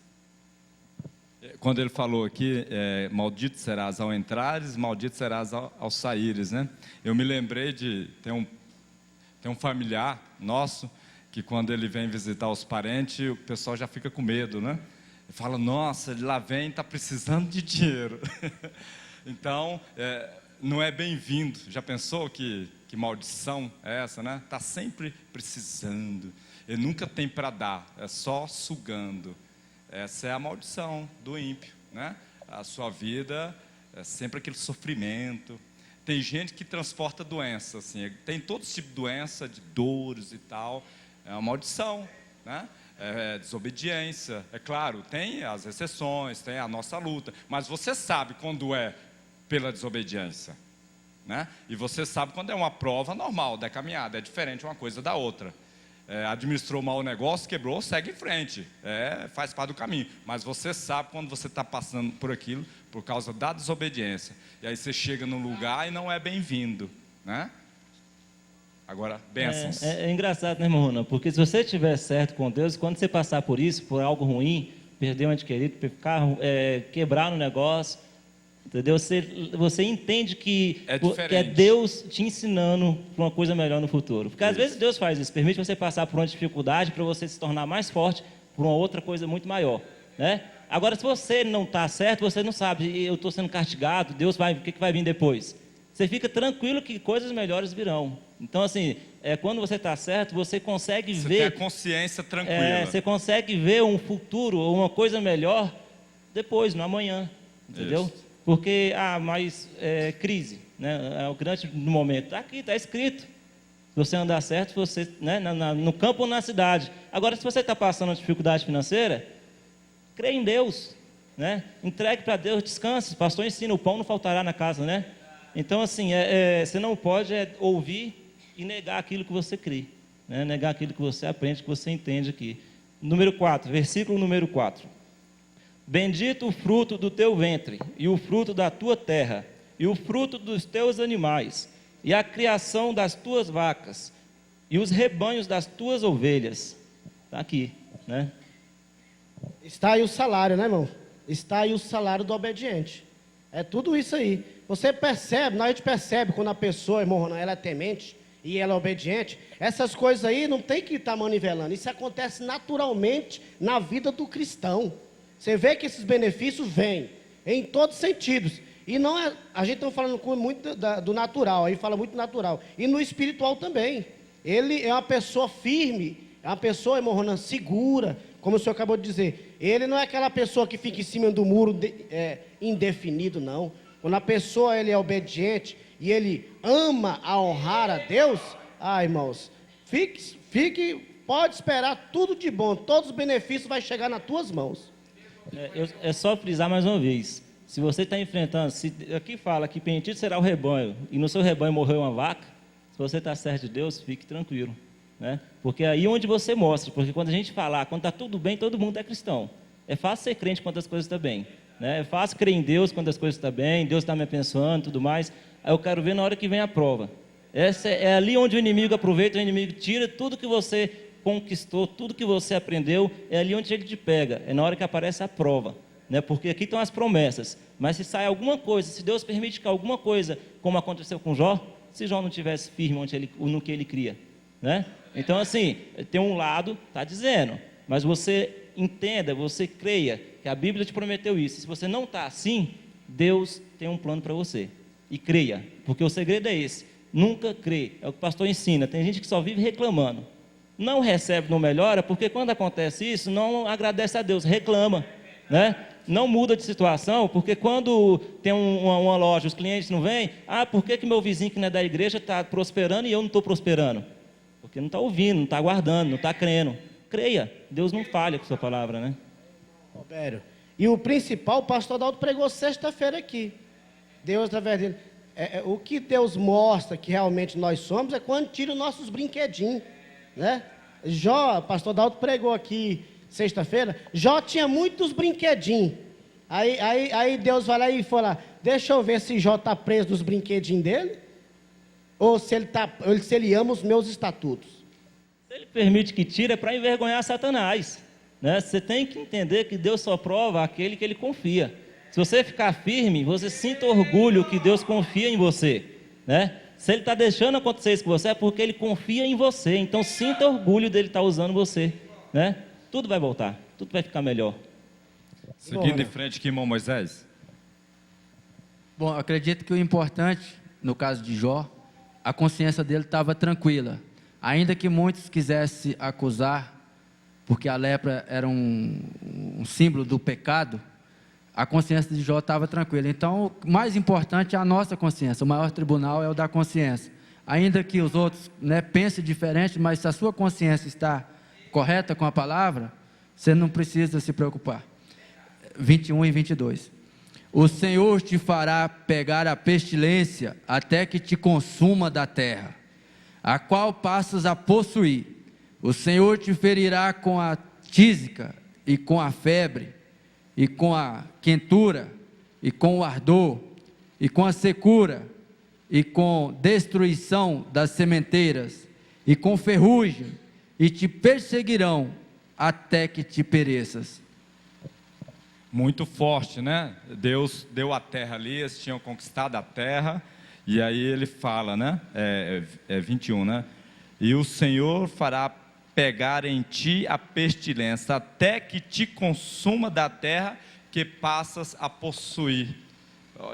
Quando ele falou aqui, maldito serás ao entrares, maldito serás ao saíres, né? Eu me lembrei de tem um familiar nosso que quando ele vem visitar os parentes, o pessoal já fica com medo, né? Ele fala, nossa, ele lá vem, está precisando de dinheiro. Então, não é bem-vindo. Já pensou que maldição é essa, né? Está sempre precisando. Ele nunca tem para dar, é só sugando. Essa é a maldição do ímpio, né? A sua vida é sempre aquele sofrimento. Tem gente que transporta doença, assim, tem todo tipo de doença, de dores e tal. É uma maldição, né? Desobediência. É claro, tem as exceções, tem a nossa luta, mas você sabe quando é pela desobediência, né? E você sabe quando é uma prova normal da caminhada, é diferente uma coisa da outra. Administrou mal o negócio, quebrou, segue em frente, faz parte do caminho, mas você sabe quando você está passando por aquilo por causa da desobediência, e aí você chega num lugar e não é bem-vindo, né? Agora, bênçãos. É engraçado, né, irmão Ronan? Porque se você estiver certo com Deus, quando você passar por isso, por algo ruim, perder um ente querido, quebrar no negócio, entendeu? Você entende que é Deus te ensinando para uma coisa melhor no futuro. Porque às vezes Deus faz isso, permite você passar por uma dificuldade para você se tornar mais forte por uma outra coisa muito maior, né? Agora, se você não está certo, você não sabe, eu estou sendo castigado, Deus vai, o que vai vir depois? Você fica tranquilo que coisas melhores virão. Então, assim, quando você está certo, você consegue ver... Você tem a consciência tranquila. Você consegue ver um futuro, uma coisa melhor, depois, no amanhã, entendeu? Isso. Porque, mas crise, né? É o grande no momento. Está aqui, está escrito. Se você andar certo, você, né, no campo ou na cidade. Agora, se você está passando uma dificuldade financeira, crê em Deus, né? Entregue para Deus, descanse. O pastor ensina, o pão não faltará na casa, né? Então, assim, você não pode ouvir e negar aquilo que você crê, né? Negar aquilo que você aprende, que você entende aqui. Número 4, versículo número 4. Bendito o fruto do teu ventre, e o fruto da tua terra, e o fruto dos teus animais, e a criação das tuas vacas, e os rebanhos das tuas ovelhas. Está aqui, né? Está aí o salário, né, irmão? Está aí o salário do obediente. É tudo isso aí. Você percebe, a gente percebe quando a pessoa, irmão, ela é temente e ela é obediente. Essas coisas aí não tem que estar manivelando. Isso acontece naturalmente na vida do cristão. Você vê que esses benefícios vêm em todos os sentidos. E não é, a gente está falando muito do natural, aí fala muito natural. E no espiritual também. Ele é uma pessoa firme, é uma pessoa, irmão Ronan, segura, como o senhor acabou de dizer. Ele não é aquela pessoa que fica em cima do muro indefinido, não. Quando a pessoa ele é obediente e ele ama a honrar a Deus, irmãos, pode esperar tudo de bom, todos os benefícios vão chegar nas tuas mãos. É só frisar mais uma vez. Se você está enfrentando, aqui fala que bendito será o rebanho, e no seu rebanho morreu uma vaca, se você está certo de Deus, fique tranquilo, né? Porque é aí onde você mostra, porque quando a gente falar, quando está tudo bem, todo mundo é cristão. É fácil ser crente quando as coisas estão bem, né? É fácil crer em Deus quando as coisas estão bem, Deus está me abençoando e tudo mais. Aí eu quero ver na hora que vem a prova. É ali onde o inimigo aproveita, o inimigo tira tudo que você conquistou, tudo que você aprendeu, é ali onde ele te pega, é na hora que aparece a prova, né? Porque aqui estão as promessas, mas se sai alguma coisa, se Deus permite que alguma coisa, como aconteceu com Jó, se Jó não tivesse firme no que ele cria, né? Então, assim, tem um lado, está dizendo, mas você entenda, você creia que a Bíblia te prometeu isso. Se você não está assim, Deus tem um plano para você, e creia, porque o segredo é esse, nunca crê, é o que o pastor ensina. Tem gente que só vive reclamando, não recebe, não melhora, porque quando acontece isso, não agradece a Deus, reclama, né? Não muda de situação, porque quando tem uma loja, os clientes não vêm, por que meu vizinho que não é da igreja está prosperando e eu não estou prosperando? Porque não está ouvindo, não está aguardando, não está crendo. Creia, Deus não falha com sua palavra, né? Roberto, e o principal, o pastor Adalto pregou sexta-feira aqui. Deus, através dele, o que Deus mostra que realmente nós somos é quando tira os nossos brinquedinhos, né? Jó, o pastor Adalto pregou aqui sexta-feira, Jó tinha muitos brinquedinhos. Aí Deus vai lá e fala, deixa eu ver se Jó está preso nos brinquedinhos dele, ou se ele ama os meus estatutos. Se ele permite que tire, é para envergonhar Satanás, né? Você tem que entender que Deus só prova aquele que ele confia. Se você ficar firme, você sinta orgulho que Deus confia em você, né? Se ele está deixando acontecer isso com você, é porque ele confia em você. Então, sinta orgulho dele estar usando você, né? Tudo vai voltar, tudo vai ficar melhor. Seguindo em frente aqui, irmão Moisés. Bom, acredito que o importante, no caso de Jó, a consciência dele estava tranquila. Ainda que muitos quisessem acusar, porque a lepra era um símbolo do pecado, a consciência de Jó estava tranquila. Então, o mais importante é a nossa consciência. O maior tribunal é o da consciência. Ainda que os outros, né, pensem diferente, mas se a sua consciência está correta com a palavra, você não precisa se preocupar. 21 e 22. O Senhor te fará pegar a pestilência até que te consuma da terra, a qual passas a possuir. O Senhor te ferirá com a tísica e com a febre, e com a quentura, e com o ardor, e com a secura, e com destruição das sementeiras, e com ferrugem, e te perseguirão até que te pereças. Muito forte, né? Deus deu a terra ali, eles tinham conquistado a terra, e aí ele fala, né? 21, né? E o Senhor fará pegar em ti a pestilência, até que te consuma da terra que passas a possuir.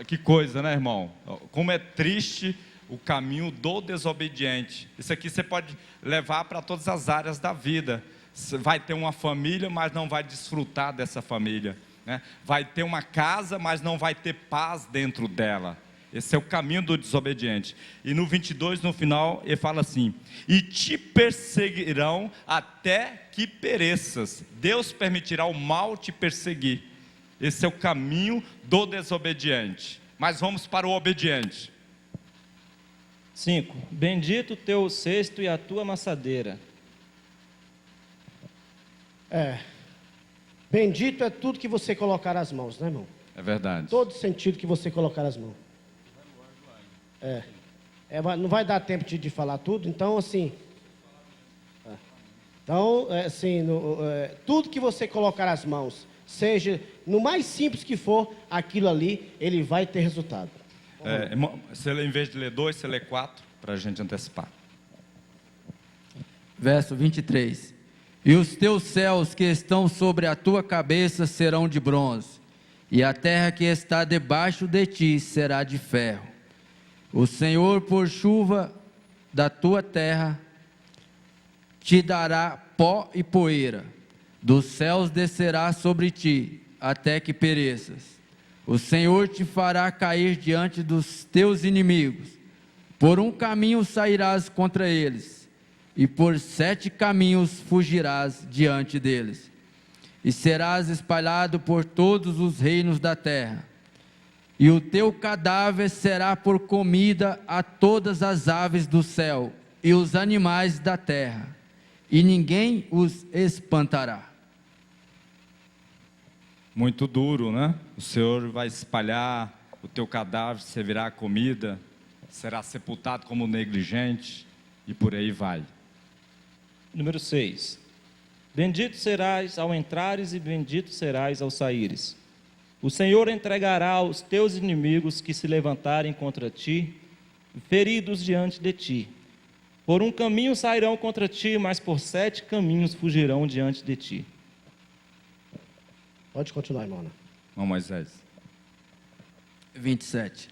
Que coisa, né, irmão? Como é triste o caminho do desobediente. Isso aqui você pode levar para todas as áreas da vida. Você vai ter uma família, mas não vai desfrutar dessa família. né? Vai ter uma casa, mas não vai ter paz dentro dela. Esse é o caminho do desobediente. E no 22, no final, ele fala assim: e te perseguirão até que pereças. Deus permitirá o mal te perseguir. Esse é o caminho do desobediente. Mas vamos para o obediente. 5. Bendito o teu cesto e a tua amassadeira. Bendito é tudo que você colocar as mãos, né, irmão? É verdade. Todo sentido que você colocar as mãos. Não vai dar tempo de falar tudo, então assim. Tudo que você colocar as mãos, seja no mais simples que for, aquilo ali, ele vai ter resultado. Em vez de ler 2, você lê 4, para a gente antecipar. Verso 23. E os teus céus que estão sobre a tua cabeça serão de bronze, e a terra que está debaixo de ti será de ferro. O Senhor, por chuva da tua terra, te dará pó e poeira, dos céus descerá sobre ti, até que pereças. O Senhor te fará cair diante dos teus inimigos. Por um caminho sairás contra eles, e por 7 caminhos fugirás diante deles. E serás espalhado por todos os reinos da terra. E o teu cadáver será por comida a todas as aves do céu e os animais da terra, e ninguém os espantará. Muito duro, né? O Senhor vai espalhar o teu cadáver, servirá comida, será sepultado como negligente, e por aí vai. Número 6. Bendito serás ao entrares e bendito serás ao saíres. O Senhor entregará aos teus inimigos que se levantarem contra ti, feridos diante de ti. Por um caminho sairão contra ti, mas por 7 caminhos fugirão diante de ti. Pode continuar, irmão. Não, Moisés. 27.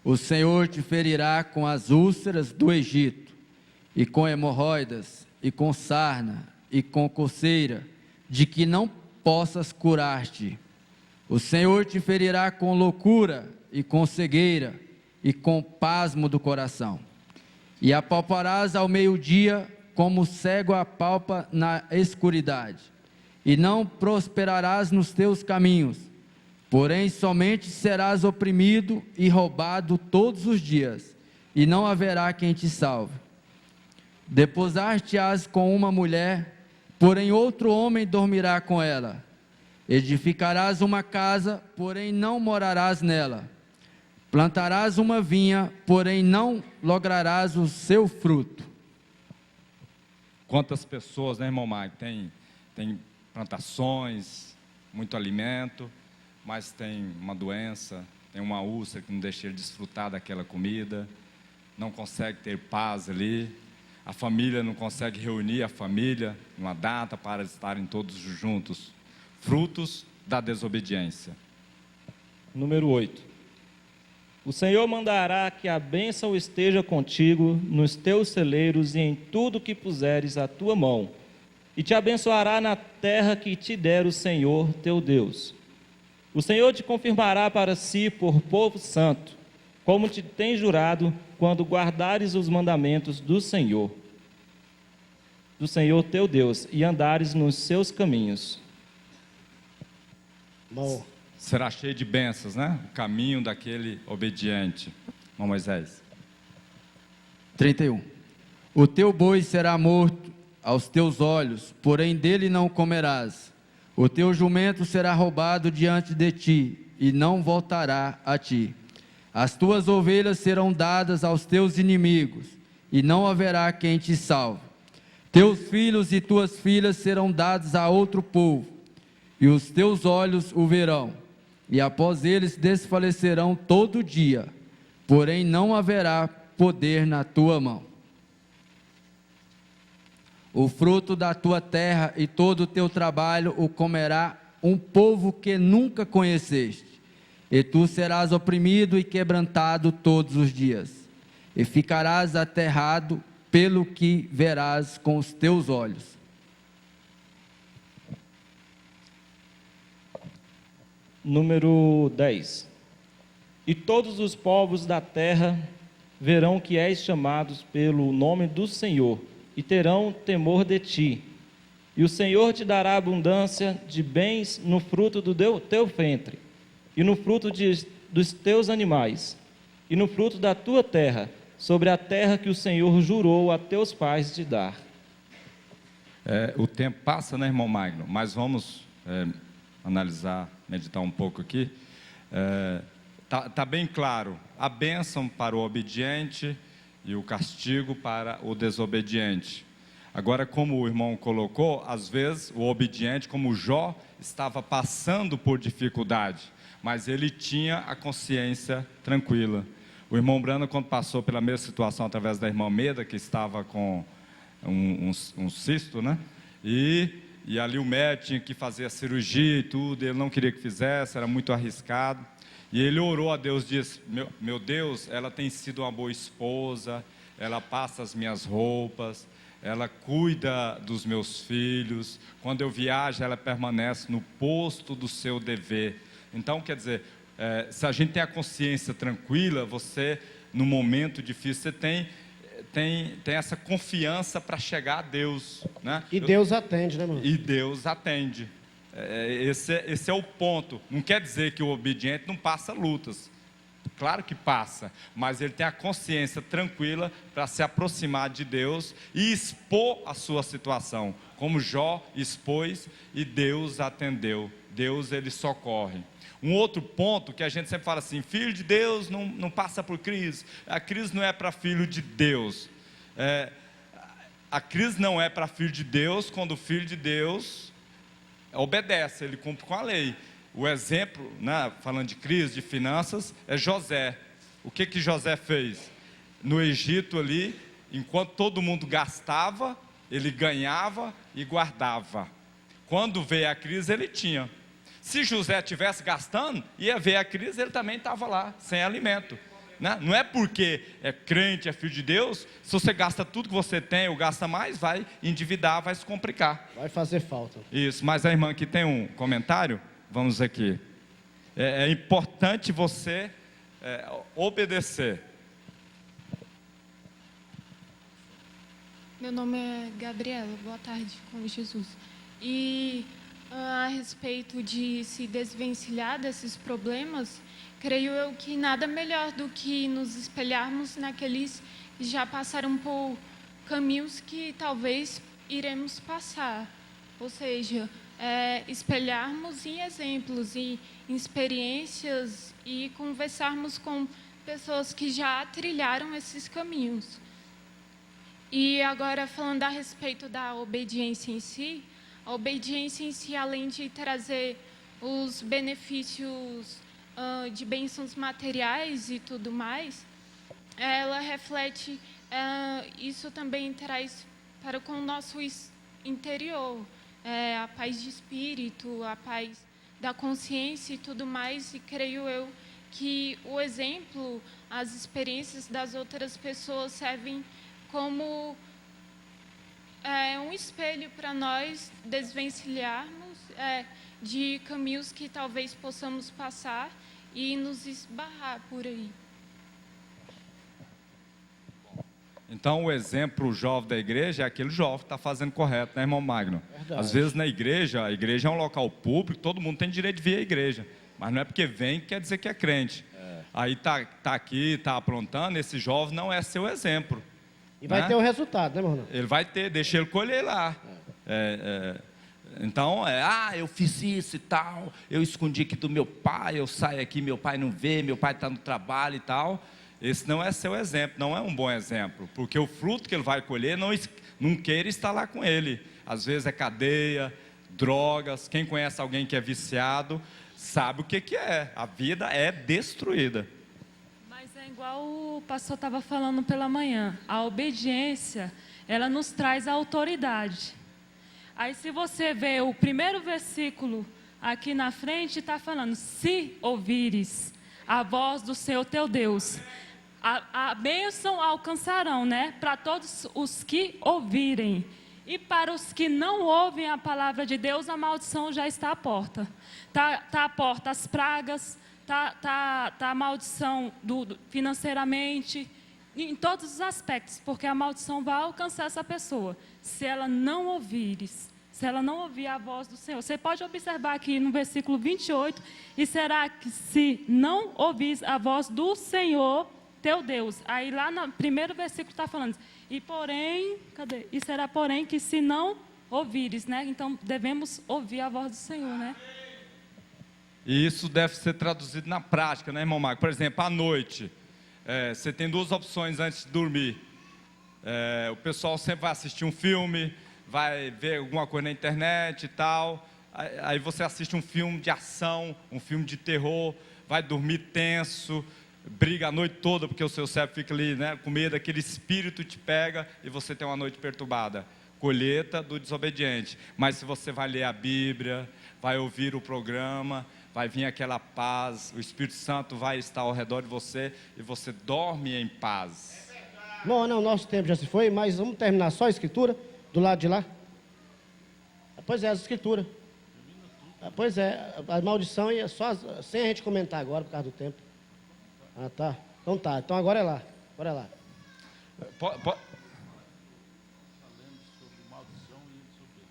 O Senhor te ferirá com as úlceras do Egito, e com hemorroidas, e com sarna, e com coceira, de que não possas curar-te. O Senhor te ferirá com loucura, e com cegueira, e com pasmo do coração. E apalparás ao meio-dia, como o cego apalpa na escuridade. E não prosperarás nos teus caminhos, porém somente serás oprimido e roubado todos os dias, e não haverá quem te salve. Deposar-te-ás com uma mulher, porém outro homem dormirá com ela. Edificarás uma casa, porém não morarás nela. Plantarás uma vinha, porém não lograrás o seu fruto. Quantas pessoas, né, irmão Mike, tem plantações, muito alimento, mas tem uma doença, tem uma úlcera que não deixa ele desfrutar daquela comida, não consegue ter paz ali, a família não consegue reunir a família numa data para estarem todos juntos. Frutos da desobediência. Número 8. O Senhor mandará que a bênção esteja contigo nos teus celeiros e em tudo que puseres a tua mão, e te abençoará na terra que te der o Senhor teu Deus. O Senhor te confirmará para si por povo santo, como te tem jurado, quando guardares os mandamentos do Senhor teu Deus, e andares nos seus caminhos. Bom. Será cheio de bênçãos, né? O caminho daquele obediente. Irmão Moisés. 31. O teu boi será morto aos teus olhos, porém dele não comerás. O teu jumento será roubado diante de ti, e não voltará a ti. As tuas ovelhas serão dadas aos teus inimigos, e não haverá quem te salve. Teus filhos e tuas filhas serão dados a outro povo, e os teus olhos o verão, e após eles desfalecerão todo dia, porém não haverá poder na tua mão. O fruto da tua terra e todo o teu trabalho o comerá um povo que nunca conheceste, e tu serás oprimido e quebrantado todos os dias, e ficarás aterrado pelo que verás com os teus olhos. número 10. E todos os povos da terra verão que és chamados pelo nome do Senhor, e terão temor de ti. E o Senhor te dará abundância de bens no fruto do teu ventre, e no fruto dos teus animais, e no fruto da tua terra, sobre a terra que o Senhor jurou a teus pais te dar. O tempo passa, né, irmão Magno? Mas vamos analisar, meditar um pouco aqui. Tá bem claro, a bênção para o obediente e o castigo para o desobediente. Agora, como o irmão colocou, às vezes o obediente, como Jó, estava passando por dificuldade, mas ele tinha a consciência tranquila. O irmão Brano, quando passou pela mesma situação através da irmã Meda, que estava com um cisto, né? E ali o médico tinha que fazer a cirurgia e tudo, ele não queria que fizesse, era muito arriscado. E ele orou a Deus, disse: meu Deus, ela tem sido uma boa esposa, ela passa as minhas roupas, ela cuida dos meus filhos, quando eu viajo ela permanece no posto do seu dever. Então, quer dizer, se a gente tem a consciência tranquila, você, no momento difícil, você tem essa confiança para chegar a Deus, né? E Deus atende, né, irmão? E Deus atende. Esse é o ponto. Não quer dizer que o obediente não passa lutas. Claro que passa, mas ele tem a consciência tranquila para se aproximar de Deus e expor a sua situação, como Jó expôs e Deus atendeu. Deus, ele socorre. Um outro ponto que a gente sempre fala assim: filho de Deus não passa por crise. A crise não é para filho de Deus. A crise não é para filho de Deus quando o filho de Deus obedece, ele cumpre com a lei. O exemplo, né, falando de crise, de finanças, é José. O que José fez? No Egito ali, enquanto todo mundo gastava, ele ganhava e guardava. Quando veio a crise, ele tinha. Se José estivesse gastando, ia ver a crise, ele também estava lá, sem alimento. Né? Não é porque é crente, é filho de Deus, se você gasta tudo que você tem ou gasta mais, vai endividar, vai se complicar. Vai fazer falta. Isso, mas a irmã aqui tem um comentário, vamos aqui. É importante você obedecer. Meu nome é Gabriela, boa tarde, com Jesus. E a respeito de se desvencilhar desses problemas, creio eu que nada melhor do que nos espelharmos naqueles que já passaram por caminhos que talvez iremos passar. Ou seja, espelharmos em exemplos, em experiências e conversarmos com pessoas que já trilharam esses caminhos. E agora, falando a respeito da obediência em si, a obediência em si, além de trazer os benefícios de bênçãos materiais e tudo mais, ela reflete, isso também traz para com o nosso interior, a paz de espírito, a paz da consciência e tudo mais, e creio eu que o exemplo, as experiências das outras pessoas servem como um espelho para nós desvencilharmos de caminhos que talvez possamos passar e nos esbarrar por aí. Então, o exemplo jovem da igreja é aquele jovem que está fazendo correto, né, irmão Magno? Verdade. Às vezes, na igreja, a igreja é um local público, todo mundo tem direito de vir à igreja, mas não é porque vem que quer dizer que é crente. Aí tá aqui, está aprontando, esse jovem não é seu exemplo. E vai ter o resultado, né, irmão? Ele vai ter, deixa ele colher lá. Então, eu fiz isso e tal, eu escondi aqui do meu pai, eu saio aqui, meu pai não vê, meu pai está no trabalho e tal. Esse não é seu exemplo, não é um bom exemplo, porque o fruto que ele vai colher não queira estar lá com ele. Às vezes é cadeia, drogas. Quem conhece alguém que é viciado sabe o que é. A vida é destruída. Mas é igual o pastor estava falando pela manhã. A obediência, ela nos traz a autoridade. Aí se você vê o primeiro versículo aqui na frente, está falando: se ouvires a voz do Senhor teu Deus, a bênção alcançarão, né? Para todos os que ouvirem. E para os que não ouvem a palavra de Deus, a maldição já está à porta. Está à porta as pragas, está a maldição financeiramente, em todos os aspectos, porque a maldição vai alcançar essa pessoa, se ela não ouvires. Se ela não ouvir a voz do Senhor. Você pode observar aqui no versículo 28, e será que se não ouvires a voz do Senhor, teu Deus? Aí lá no primeiro versículo está falando, e porém, cadê? E será porém que se não ouvires, né? Então devemos ouvir a voz do Senhor, né? E isso deve ser traduzido na prática, né, irmão Marco? Por exemplo, à noite, você tem duas opções antes de dormir. O pessoal sempre vai assistir um filme, vai ver alguma coisa na internet e tal, aí você assiste um filme de ação, um filme de terror, vai dormir tenso, briga a noite toda, porque o seu cérebro fica ali, né, com medo, aquele espírito te pega e você tem uma noite perturbada. Colheita do desobediente. Mas se você vai ler a Bíblia, vai ouvir o programa, vai vir aquela paz, o Espírito Santo vai estar ao redor de você e você dorme em paz. Bom, não, nosso tempo já se foi, mas vamos terminar só a escritura. Do lado de lá? Pois é, as escrituras. Pois é, a maldição é só sem a gente comentar agora por causa do tempo. Ah, tá. Então tá. Então agora é lá. Agora é lá.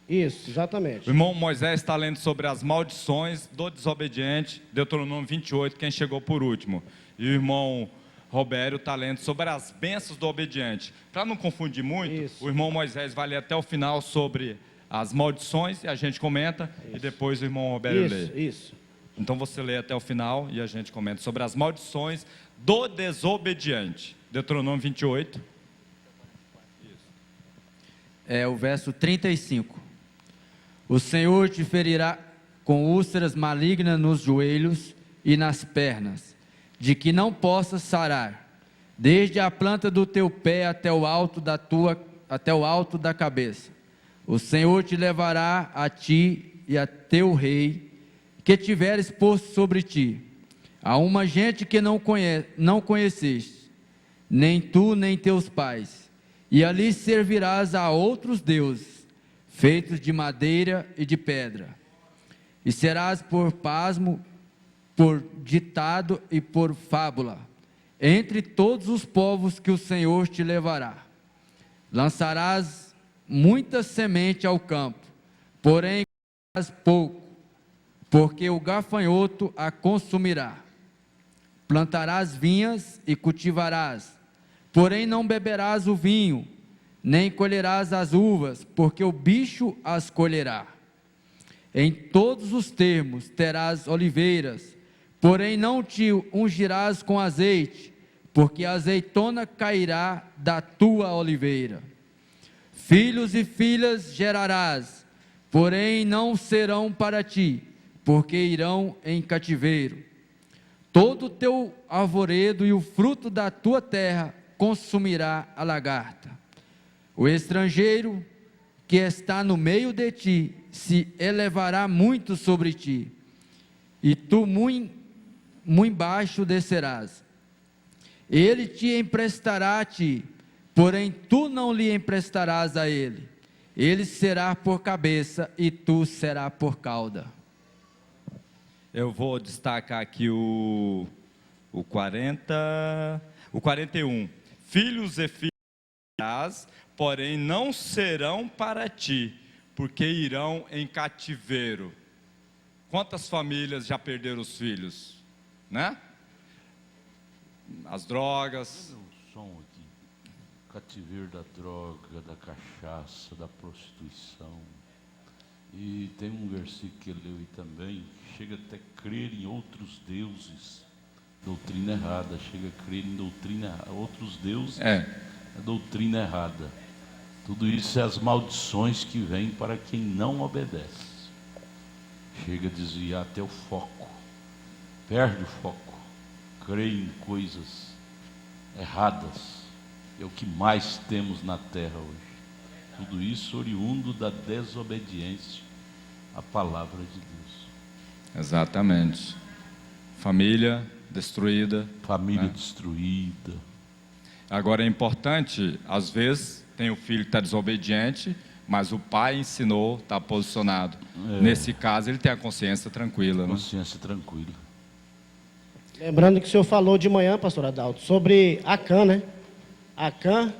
Isso, exatamente. O irmão Moisés está lendo sobre as maldições do desobediente, Deuteronômio 28, quem chegou por último. E o irmão Robério está lendo sobre as bênçãos do obediente. Para não confundir muito, o irmão Moisés vai ler até o final sobre as maldições, e a gente comenta, e depois o irmão Robério lê. Isso. Então você lê até o final e a gente comenta sobre as maldições do desobediente. Deuteronômio 28. É o verso 35. O Senhor te ferirá com úlceras malignas nos joelhos e nas pernas, de que não possas sarar, desde a planta do teu pé até o alto da cabeça. O Senhor te levará a ti e a teu rei, que tiveres posto sobre ti, a uma gente que não conheceste, nem tu nem teus pais, e ali servirás a outros deuses, feitos de madeira e de pedra, e serás por pasmo, por ditado e por fábula, entre todos os povos que o Senhor te levará. Lançarás muita semente ao campo, porém comerás pouco, porque o gafanhoto a consumirá. Plantarás vinhas e cultivarás, porém não beberás o vinho, nem colherás as uvas, porque o bicho as colherá. Em todos os termos terás oliveiras, porém não te ungirás com azeite, porque a azeitona cairá da tua oliveira. Filhos e filhas gerarás, porém não serão para ti, porque irão em cativeiro. Todo o teu arvoredo e o fruto da tua terra consumirá a lagarta. O estrangeiro que está no meio de ti se elevará muito sobre ti, e tu muito baixo descerás. Ele te emprestará a ti, porém tu não lhe emprestarás a ele. Ele será por cabeça e tu será por cauda. Eu vou destacar aqui o 41. Filhos e filhas, porém não serão para ti, porque irão em cativeiro. Quantas famílias já perderam os filhos? Né? As drogas. O som aqui. Cativeiro da droga, da cachaça, da prostituição. E tem um versículo que ele leu aí também, chega até a crer em outros deuses, doutrina errada, chega a crer em outros deuses, a doutrina errada. Tudo isso é as maldições que vêm para quem não obedece. Chega a desviar até o foco, perde o foco, crê em coisas erradas, é o que mais temos na terra hoje. Tudo isso oriundo da desobediência à palavra de Deus. Exatamente. Família destruída. Família destruída. Agora é importante, às vezes, tem o filho que está desobediente, mas o pai ensinou, está posicionado. Nesse caso, ele tem a consciência tranquila. Né? Consciência tranquila. Lembrando que o senhor falou de manhã, pastor Adalto, sobre Acã, né? Acã,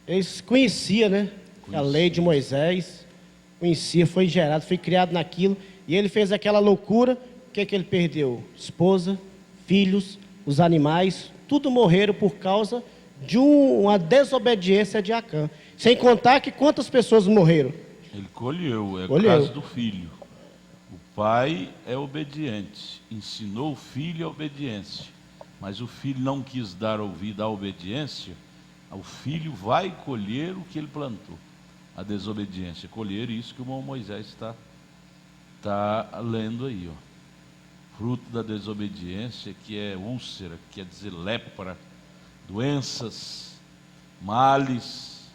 eles conheciam, né? A lei de Moisés, conhecia, foi gerado, foi criado naquilo, e ele fez aquela loucura. O que ele perdeu? Esposa, filhos, os animais, tudo morreram por causa de uma desobediência de Acã. Sem contar que quantas pessoas morreram? Ele colheu, é o Colheu. caso do filho. O pai é obediente, ensinou o filho a obediência, mas o filho não quis dar ouvido à obediência, o filho vai colher o que ele plantou. A desobediência, colher isso que o irmão Moisés está lendo aí, ó. Fruto da desobediência, que é úlcera, que quer dizer lepra, doenças, males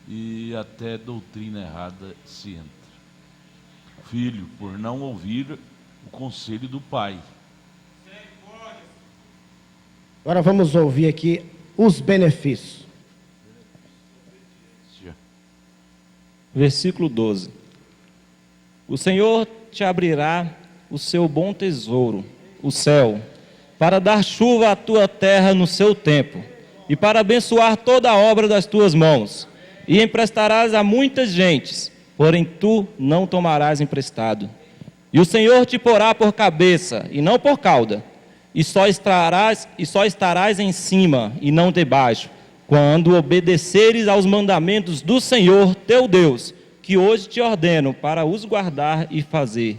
e até doutrina errada se entra. Filho, por não ouvir o conselho do pai. Agora vamos ouvir aqui os benefícios. Versículo 12. O Senhor te abrirá o seu bom tesouro, o céu, para dar chuva à tua terra no seu tempo, e para abençoar toda a obra das tuas mãos. E emprestarás a muitas gentes, porém tu não tomarás emprestado. E o Senhor te porá por cabeça, e não por cauda, e só estarás em cima, e não debaixo, quando obedeceres aos mandamentos do Senhor teu Deus, que hoje te ordeno para os guardar e fazer.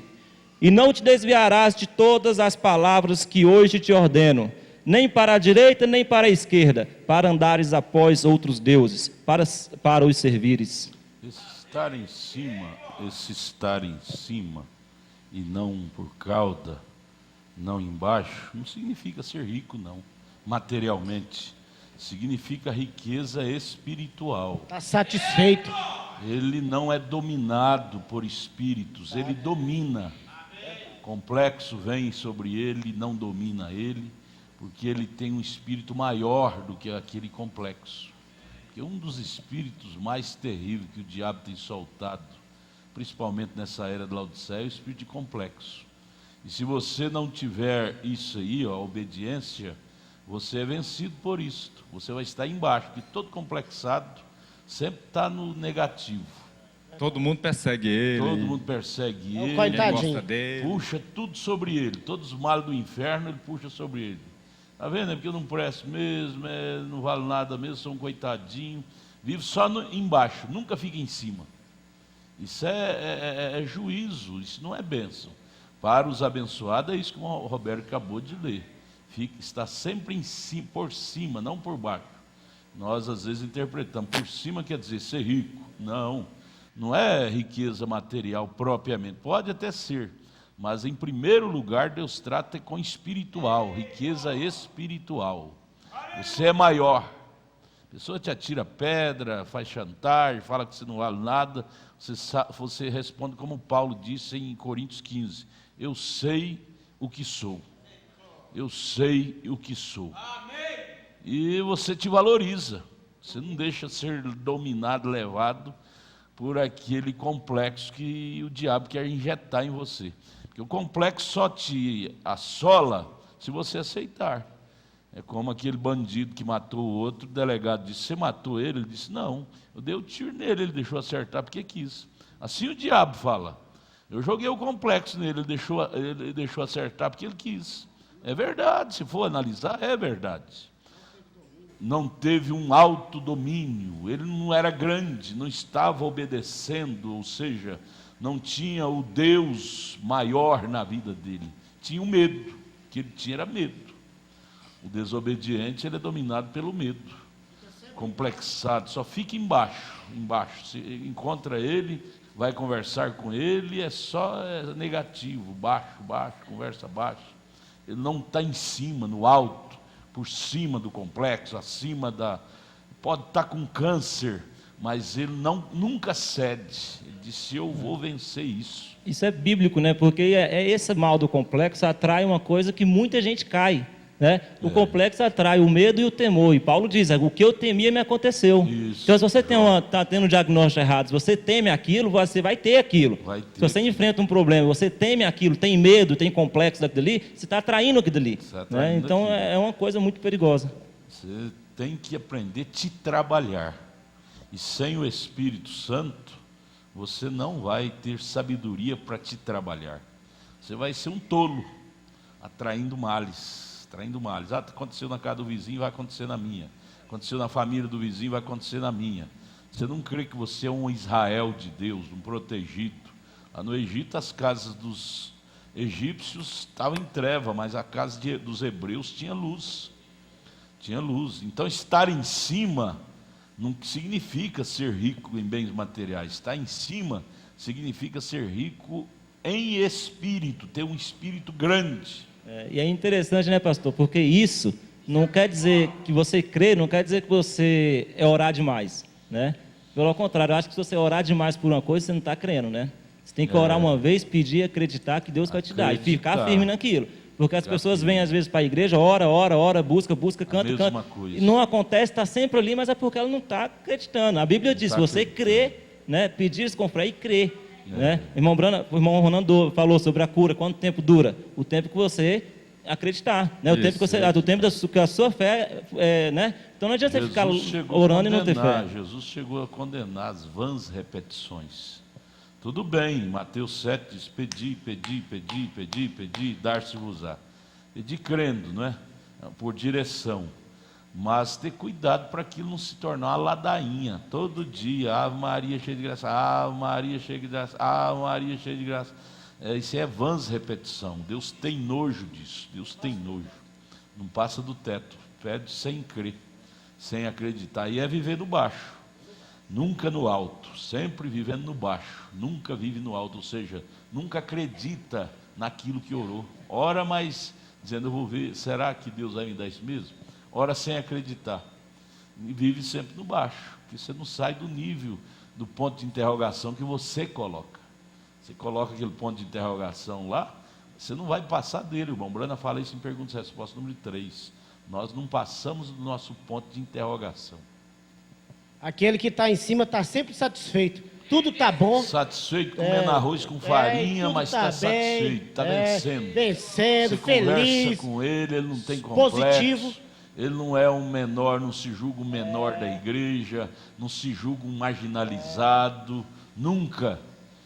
E não te desviarás de todas as palavras que hoje te ordeno, nem para a direita, nem para a esquerda, para andares após outros deuses, para os servires. Esse estar em cima e não por cauda, não embaixo, não significa ser rico, não, materialmente. Significa riqueza espiritual. Está satisfeito. Ele não é dominado por espíritos, ele domina. Complexo vem sobre ele, não domina ele, porque ele tem um espírito maior do que aquele complexo. Porque um dos espíritos mais terríveis que o diabo tem soltado, principalmente nessa era de Laodiceia, é o espírito de complexo. E se você não tiver isso aí, ó, obediência, você é vencido por isto. Você vai estar embaixo, porque todo complexado sempre está no negativo. Todo mundo persegue ele. Todo mundo persegue ele. Gosta dele. Puxa tudo sobre ele. Todos os males do inferno ele puxa sobre ele. Está vendo? É porque eu não presto mesmo, não vale nada mesmo, sou um coitadinho. Vive só embaixo, nunca fica em cima. Isso é juízo, isso não é bênção. Para os abençoados é isso que o Roberto acabou de ler. Está sempre em cima, por cima, não por baixo. Nós às vezes interpretamos, por cima quer dizer ser rico. Não é riqueza material propriamente, pode até ser, mas em primeiro lugar Deus trata com espiritual, riqueza espiritual. Você é maior. A pessoa te atira pedra, faz chantagem, fala que você não vale nada, você responde como Paulo disse em Coríntios 15, eu sei o que sou. Eu sei o que sou. E você te valoriza. Você não deixa ser dominado, levado por aquele complexo que o diabo quer injetar em você. Porque o complexo só te assola se você aceitar. É como aquele bandido que matou o outro, o delegado disse, você matou ele? Ele disse, não, eu dei o tiro nele, ele deixou acertar porque quis. Assim o diabo fala. Eu joguei o complexo nele, ele deixou acertar porque ele quis. É verdade, se for analisar, é verdade. Não teve um autodomínio, ele não era grande, não estava obedecendo, ou seja, não tinha o Deus maior na vida dele. Tinha o medo, o que ele tinha era medo. O desobediente, ele é dominado pelo medo. Complexado, só fica embaixo. Se encontra ele, vai conversar com ele, é negativo, baixo, conversa baixo. Ele não está em cima, no alto, por cima do complexo, acima da... Pode estar com câncer, mas ele nunca cede. Ele disse, eu vou vencer isso. Isso é bíblico, né? Porque esse mal do complexo atrai uma coisa que muita gente cai. né? O complexo atrai o medo e o temor. E Paulo diz, o que eu temia me aconteceu. Então, se você está tendo um diagnóstico errado, se você teme aquilo, você vai ter aquilo. Se você enfrenta um problema, você teme aquilo, tem medo, tem complexo daquilo ali, você está atraindo aquilo ali. Né? Então, é uma coisa muito perigosa. Você tem que aprender a te trabalhar. E sem o Espírito Santo, você não vai ter sabedoria para te trabalhar. Você vai ser um tolo, atraindo males. Aconteceu na casa do vizinho, vai acontecer na minha. Aconteceu na família do vizinho, vai acontecer na minha. Você não crê que você é um Israel de Deus, um protegido. Lá no Egito, as casas dos egípcios estavam em treva, mas a casa dos hebreus tinha luz. Tinha luz. Então, estar em cima não significa ser rico em bens materiais. Estar em cima significa ser rico em espírito, ter um espírito grande. E é interessante, né, pastor? Porque isso não quer dizer que você crê, não quer dizer que você é orar demais, né? Pelo contrário, eu acho que se você orar demais por uma coisa, você não está crendo, né? Você tem que orar uma vez, pedir, acreditar que Deus vai te dar e ficar firme naquilo. Porque as pessoas vêm às vezes para a igreja, ora, busca, canta. E não acontece, está sempre ali, mas é porque ela não está acreditando. A Bíblia diz, se você crê, né, pedir com fé e crer. Né? O irmão Ronaldo falou sobre a cura, quanto tempo dura? O tempo que você acreditar, né? O tempo que a sua fé, né? Então não adianta você ficar orando e não ter fé. Jesus chegou a condenar as vãs repetições. Tudo bem, Mateus 7 diz, pedi, dar-se-vos-á. Pedi crendo, não é? Por direção. Mas ter cuidado para aquilo não se tornar uma ladainha. Todo dia, Ave Maria cheia de graça, Ave Maria cheia de graça, Ave Maria cheia de graça. Isso é vãs repetição. Deus tem nojo disso. Deus tem nojo. Não passa do teto. Pede sem crer, sem acreditar. E é viver no baixo. Nunca no alto. Sempre vivendo no baixo. Nunca vive no alto. Ou seja, nunca acredita naquilo que orou. Ora, mas dizendo, eu vou ver, será que Deus vai me dar isso mesmo? Ora sem acreditar, e vive sempre no baixo, porque você não sai do nível, do ponto de interrogação que você coloca. Você coloca aquele ponto de interrogação lá, você não vai passar dele. O irmão Brana fala isso em perguntas e respostas número 3. Nós não passamos do nosso ponto de interrogação. Aquele que está em cima está sempre satisfeito. Tudo está bom. Satisfeito comendo arroz com farinha, mas está satisfeito, está vencendo. Vencendo, você feliz. Conversa com ele não tem complexo. Positivo. Ele não é um menor, não se julga um menor da igreja, não se julga um marginalizado, nunca.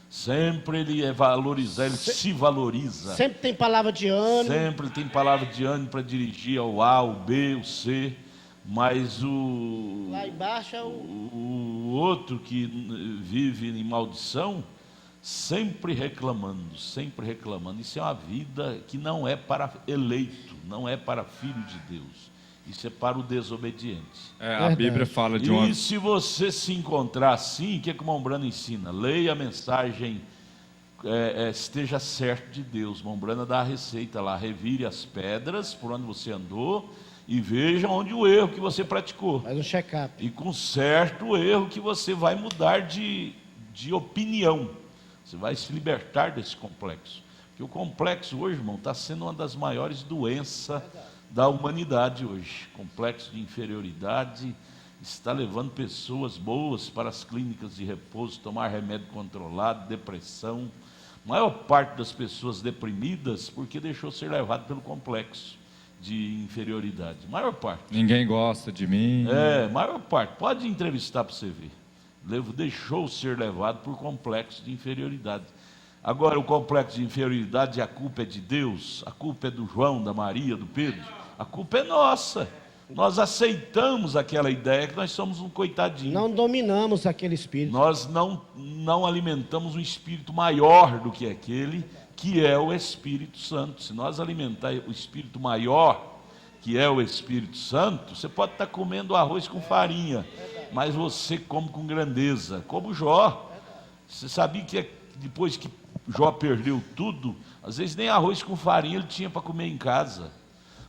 Sempre ele é valorizado, ele se valoriza. Sempre tem palavra de ânimo. Sempre tem palavra de ânimo para dirigir ao A, o B, o C. Mas lá embaixo é o outro que vive em maldição, sempre reclamando, sempre reclamando. Isso é uma vida que não é para eleito, não é para filho de Deus. Isso é para o desobediente. A Bíblia fala de E se você se encontrar assim, o que o irmão Brana ensina? Leia a mensagem, esteja certo de Deus. O irmão Brana dá a receita lá, revire as pedras por onde você andou e veja onde o erro que você praticou. Faz um check-up. E conserta o erro que você vai mudar de opinião. Você vai se libertar desse complexo. Porque o complexo hoje, irmão, está sendo uma das maiores doenças da humanidade hoje. Complexo de inferioridade está levando pessoas boas para as clínicas de repouso, tomar remédio controlado, depressão. A maior parte das pessoas deprimidas porque deixou ser levado pelo complexo de inferioridade. Maior parte. Ninguém gosta de mim. Maior parte. Pode entrevistar para você ver. Deixou ser levado por complexo de inferioridade. Agora, o complexo de inferioridade, a culpa é de Deus, a culpa é do João, da Maria, do Pedro, a culpa é nossa. Nós aceitamos aquela ideia que nós somos um coitadinho. Não dominamos aquele espírito. Nós não alimentamos um espírito maior do que aquele, que é o Espírito Santo. Se nós alimentar o espírito maior, que é o Espírito Santo, você pode estar comendo arroz com farinha, mas você come com grandeza, como Jó. Você sabia que depois que Jó perdeu tudo, às vezes nem arroz com farinha ele tinha para comer em casa,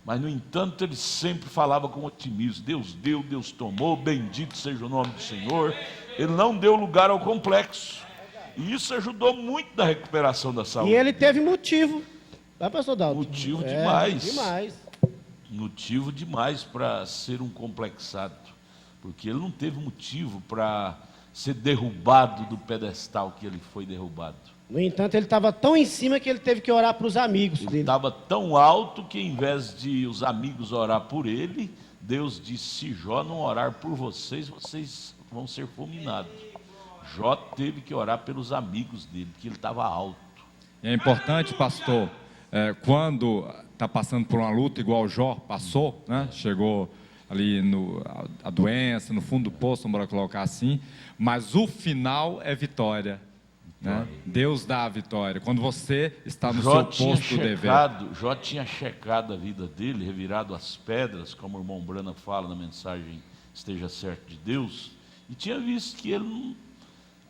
mas no entanto ele sempre falava com otimismo: Deus deu, Deus tomou, bendito seja o nome do Senhor. Ele não deu lugar ao complexo, e isso ajudou muito na recuperação da saúde. E ele teve motivo, vai, pastor Dalton? Motivo demais. motivo demais para ser um complexado, porque ele não teve motivo para ser derrubado do pedestal que ele foi derrubado. No entanto, ele estava tão em cima que ele teve que orar para os amigos Ele dele. estava tão alto que, em vez de os amigos orar por ele, Deus disse: se Jó não orar por vocês, vocês vão ser fulminados. Jó teve que orar pelos amigos dele, porque ele estava alto. É importante, pastor, quando está passando por uma luta igual Jó passou, né? Chegou ali a doença, no fundo do poço, vamos colocar assim, mas o final é vitória. Né? Deus dá a vitória. Quando você está no seu posto do dever. Jó tinha checado a vida dele, revirado as pedras, como o irmão Brana fala na mensagem Esteja Certo de Deus, e tinha visto que ele não,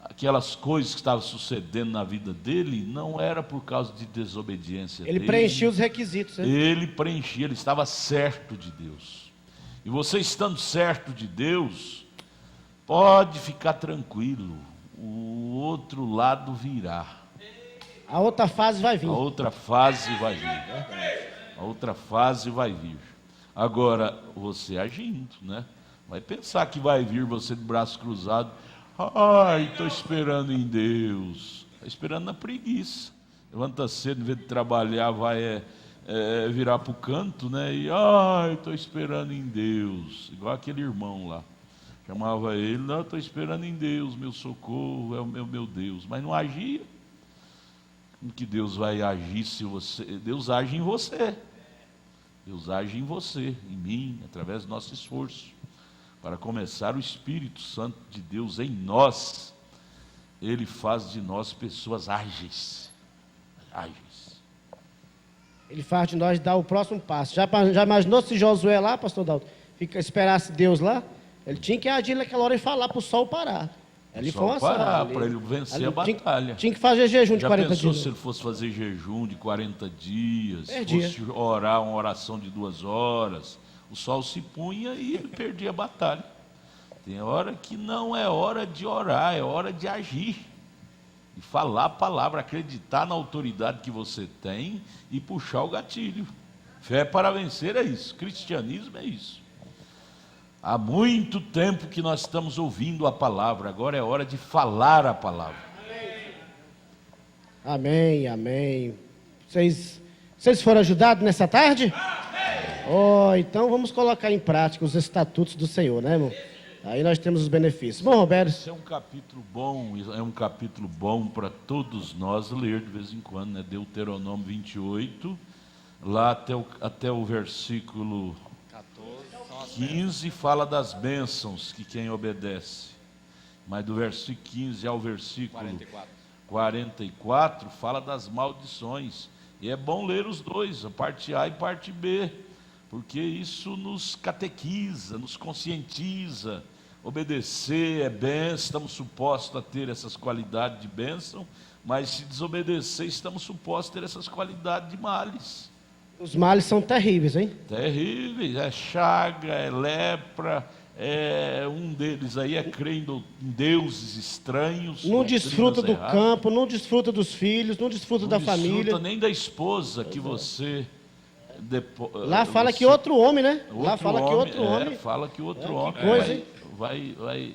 aquelas coisas que estavam sucedendo na vida dele não era por causa de desobediência Ele dele. preenchia os requisitos. Né? Ele preenchia, ele estava certo de Deus. E você estando certo de Deus, pode ficar tranquilo, o outro lado virá. A outra fase vai vir. A outra fase vai vir. A outra fase vai vir. Agora, você agindo, né? Vai pensar que vai vir você de braço cruzado. Ai, estou esperando em Deus. Está esperando na preguiça. Levanta cedo, em vez de trabalhar, vai virar para o canto, né? E, ai, estou esperando em Deus. Igual aquele irmão lá. Chamava ele, não, estou esperando em Deus, meu socorro é o meu Deus. Mas não agia. Como que Deus vai agir se você... Deus age em você. Deus age em você, em mim, através do nosso esforço. Para começar, o Espírito Santo de Deus em nós, Ele faz de nós pessoas ágeis. Ágeis. Ele faz de nós dar o próximo passo. Já imaginou se Josué lá, pastor Dalton, esperasse Deus lá? Ele tinha que agir naquela hora e falar para o sol parar. Ele foi uma parar, para ele vencer a batalha. Tinha que fazer jejum de 40 dias. Já pensou dias. se ele fosse fazer jejum de 40 dias, Perdia. fosse orar uma oração de 2 horas, o sol se punha e ele perdia a batalha. Tem hora que não é hora de orar, é hora de agir. E falar a palavra, acreditar na autoridade que você tem e puxar o gatilho. Fé para vencer é isso, cristianismo é isso. Há muito tempo que nós estamos ouvindo a palavra, agora é hora de falar a palavra. Amém, amém. Vocês foram ajudados nessa tarde? Oh, então vamos colocar em prática os estatutos do Senhor, né, irmão? Aí nós temos os benefícios. Bom, Roberto. Esse é um capítulo bom para todos nós ler de vez em quando, né? Deuteronômio 28, lá até o versículo 15 fala das bênçãos que quem obedece, mas do versículo 15 ao versículo 44 fala das maldições, e é bom ler os dois, a parte A e parte B, porque isso nos catequiza, nos conscientiza. Obedecer é bênção, estamos supostos a ter essas qualidades de bênção, mas se desobedecer, estamos supostos a ter essas qualidades de males. Os males são terríveis, hein? Terríveis, é chaga, é lepra, um deles aí é crer em deuses estranhos. Não desfruta do campo, não desfruta dos filhos, não desfruta da família. Não desfruta nem da esposa que você... Lá fala que outro homem, né? Lá fala que outro homem... Fala que outro homem vai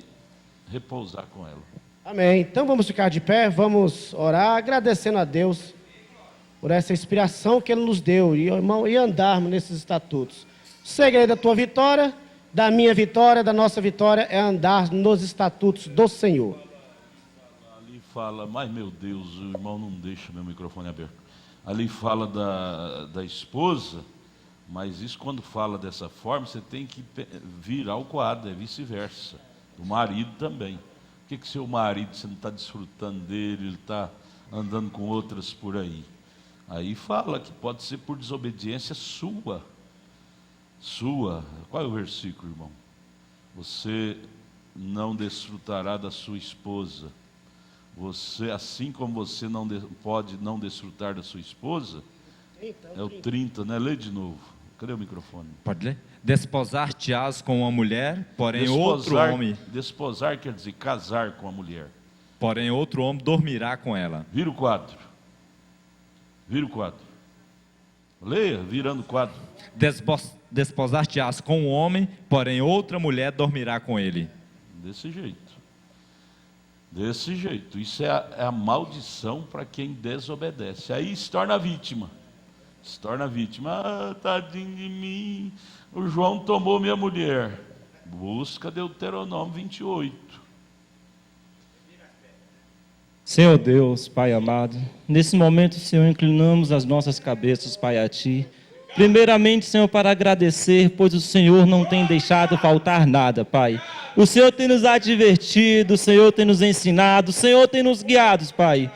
repousar com ela. Amém. Então vamos ficar de pé, vamos orar, agradecendo a Deus por essa inspiração que Ele nos deu, irmão, e andarmos nesses estatutos. O segredo da tua vitória, da minha vitória, da nossa vitória, é andar nos estatutos do Senhor. Ali fala, mas meu Deus, o irmão não deixa meu microfone aberto. Ali fala da esposa, mas isso quando fala dessa forma, você tem que virar o quadro, é vice-versa. O marido também. Por que seu marido, você não está desfrutando dele, ele está andando com outras por aí? Aí fala que pode ser por desobediência sua. Qual é o versículo, irmão? Você não desfrutará da sua esposa. Você, assim como você não pode não desfrutar da sua esposa, é o 30, né? Lê de novo. Cadê o microfone? Pode ler? Desposar-te-ás com uma mulher, porém outro homem... Desposar quer dizer casar com a mulher. Porém outro homem dormirá com ela. Vira o quadro. Leia, virando o quadro. Desposar-te-ás com um homem, porém outra mulher dormirá com ele. Desse jeito. Desse jeito. Isso é a maldição para quem desobedece. Aí se torna vítima. Se torna vítima. Ah, tadinho de mim. O João tomou minha mulher. Busca Deuteronômio 28. Senhor Deus, Pai amado, nesse momento, Senhor, inclinamos as nossas cabeças, Pai, a Ti. Primeiramente, Senhor, para agradecer, pois o Senhor não tem deixado faltar nada, Pai. O Senhor tem nos advertido, o Senhor tem nos ensinado, o Senhor tem nos guiado, Pai.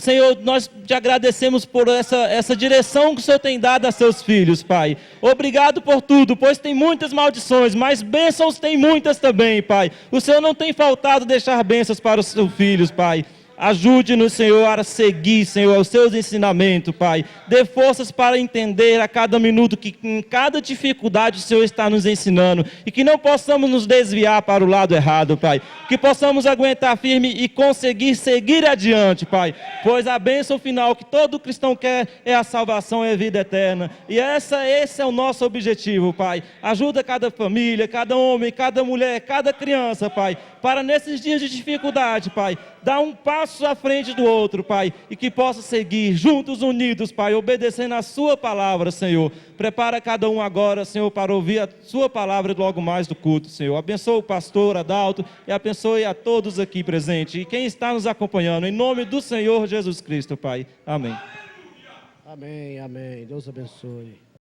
Senhor, nós te agradecemos por essa direção que o Senhor tem dado a seus filhos, Pai. Obrigado por tudo, pois tem muitas maldições, mas bênçãos tem muitas também, Pai. O Senhor não tem faltado deixar bênçãos para os seus filhos, Pai. Ajude-nos, Senhor, a seguir, Senhor, os seus ensinamentos, Pai. Dê forças para entender a cada minuto que em cada dificuldade o Senhor está nos ensinando e que não possamos nos desviar para o lado errado, Pai. Que possamos aguentar firme e conseguir seguir adiante, Pai. Pois a bênção final que todo cristão quer é a salvação e a vida eterna. E esse é o nosso objetivo, Pai. Ajuda cada família, cada homem, cada mulher, cada criança, Pai, para nesses dias de dificuldade, Pai, dar um passo à frente do outro, Pai, e que possa seguir juntos, unidos, Pai, obedecendo a Sua palavra, Senhor. Prepara cada um agora, Senhor, para ouvir a Sua palavra logo mais do culto, Senhor. Abençoa o pastor Adalto e abençoe a todos aqui presentes e quem está nos acompanhando, em nome do Senhor Jesus Cristo, Pai. Amém. Amém, amém. Deus abençoe.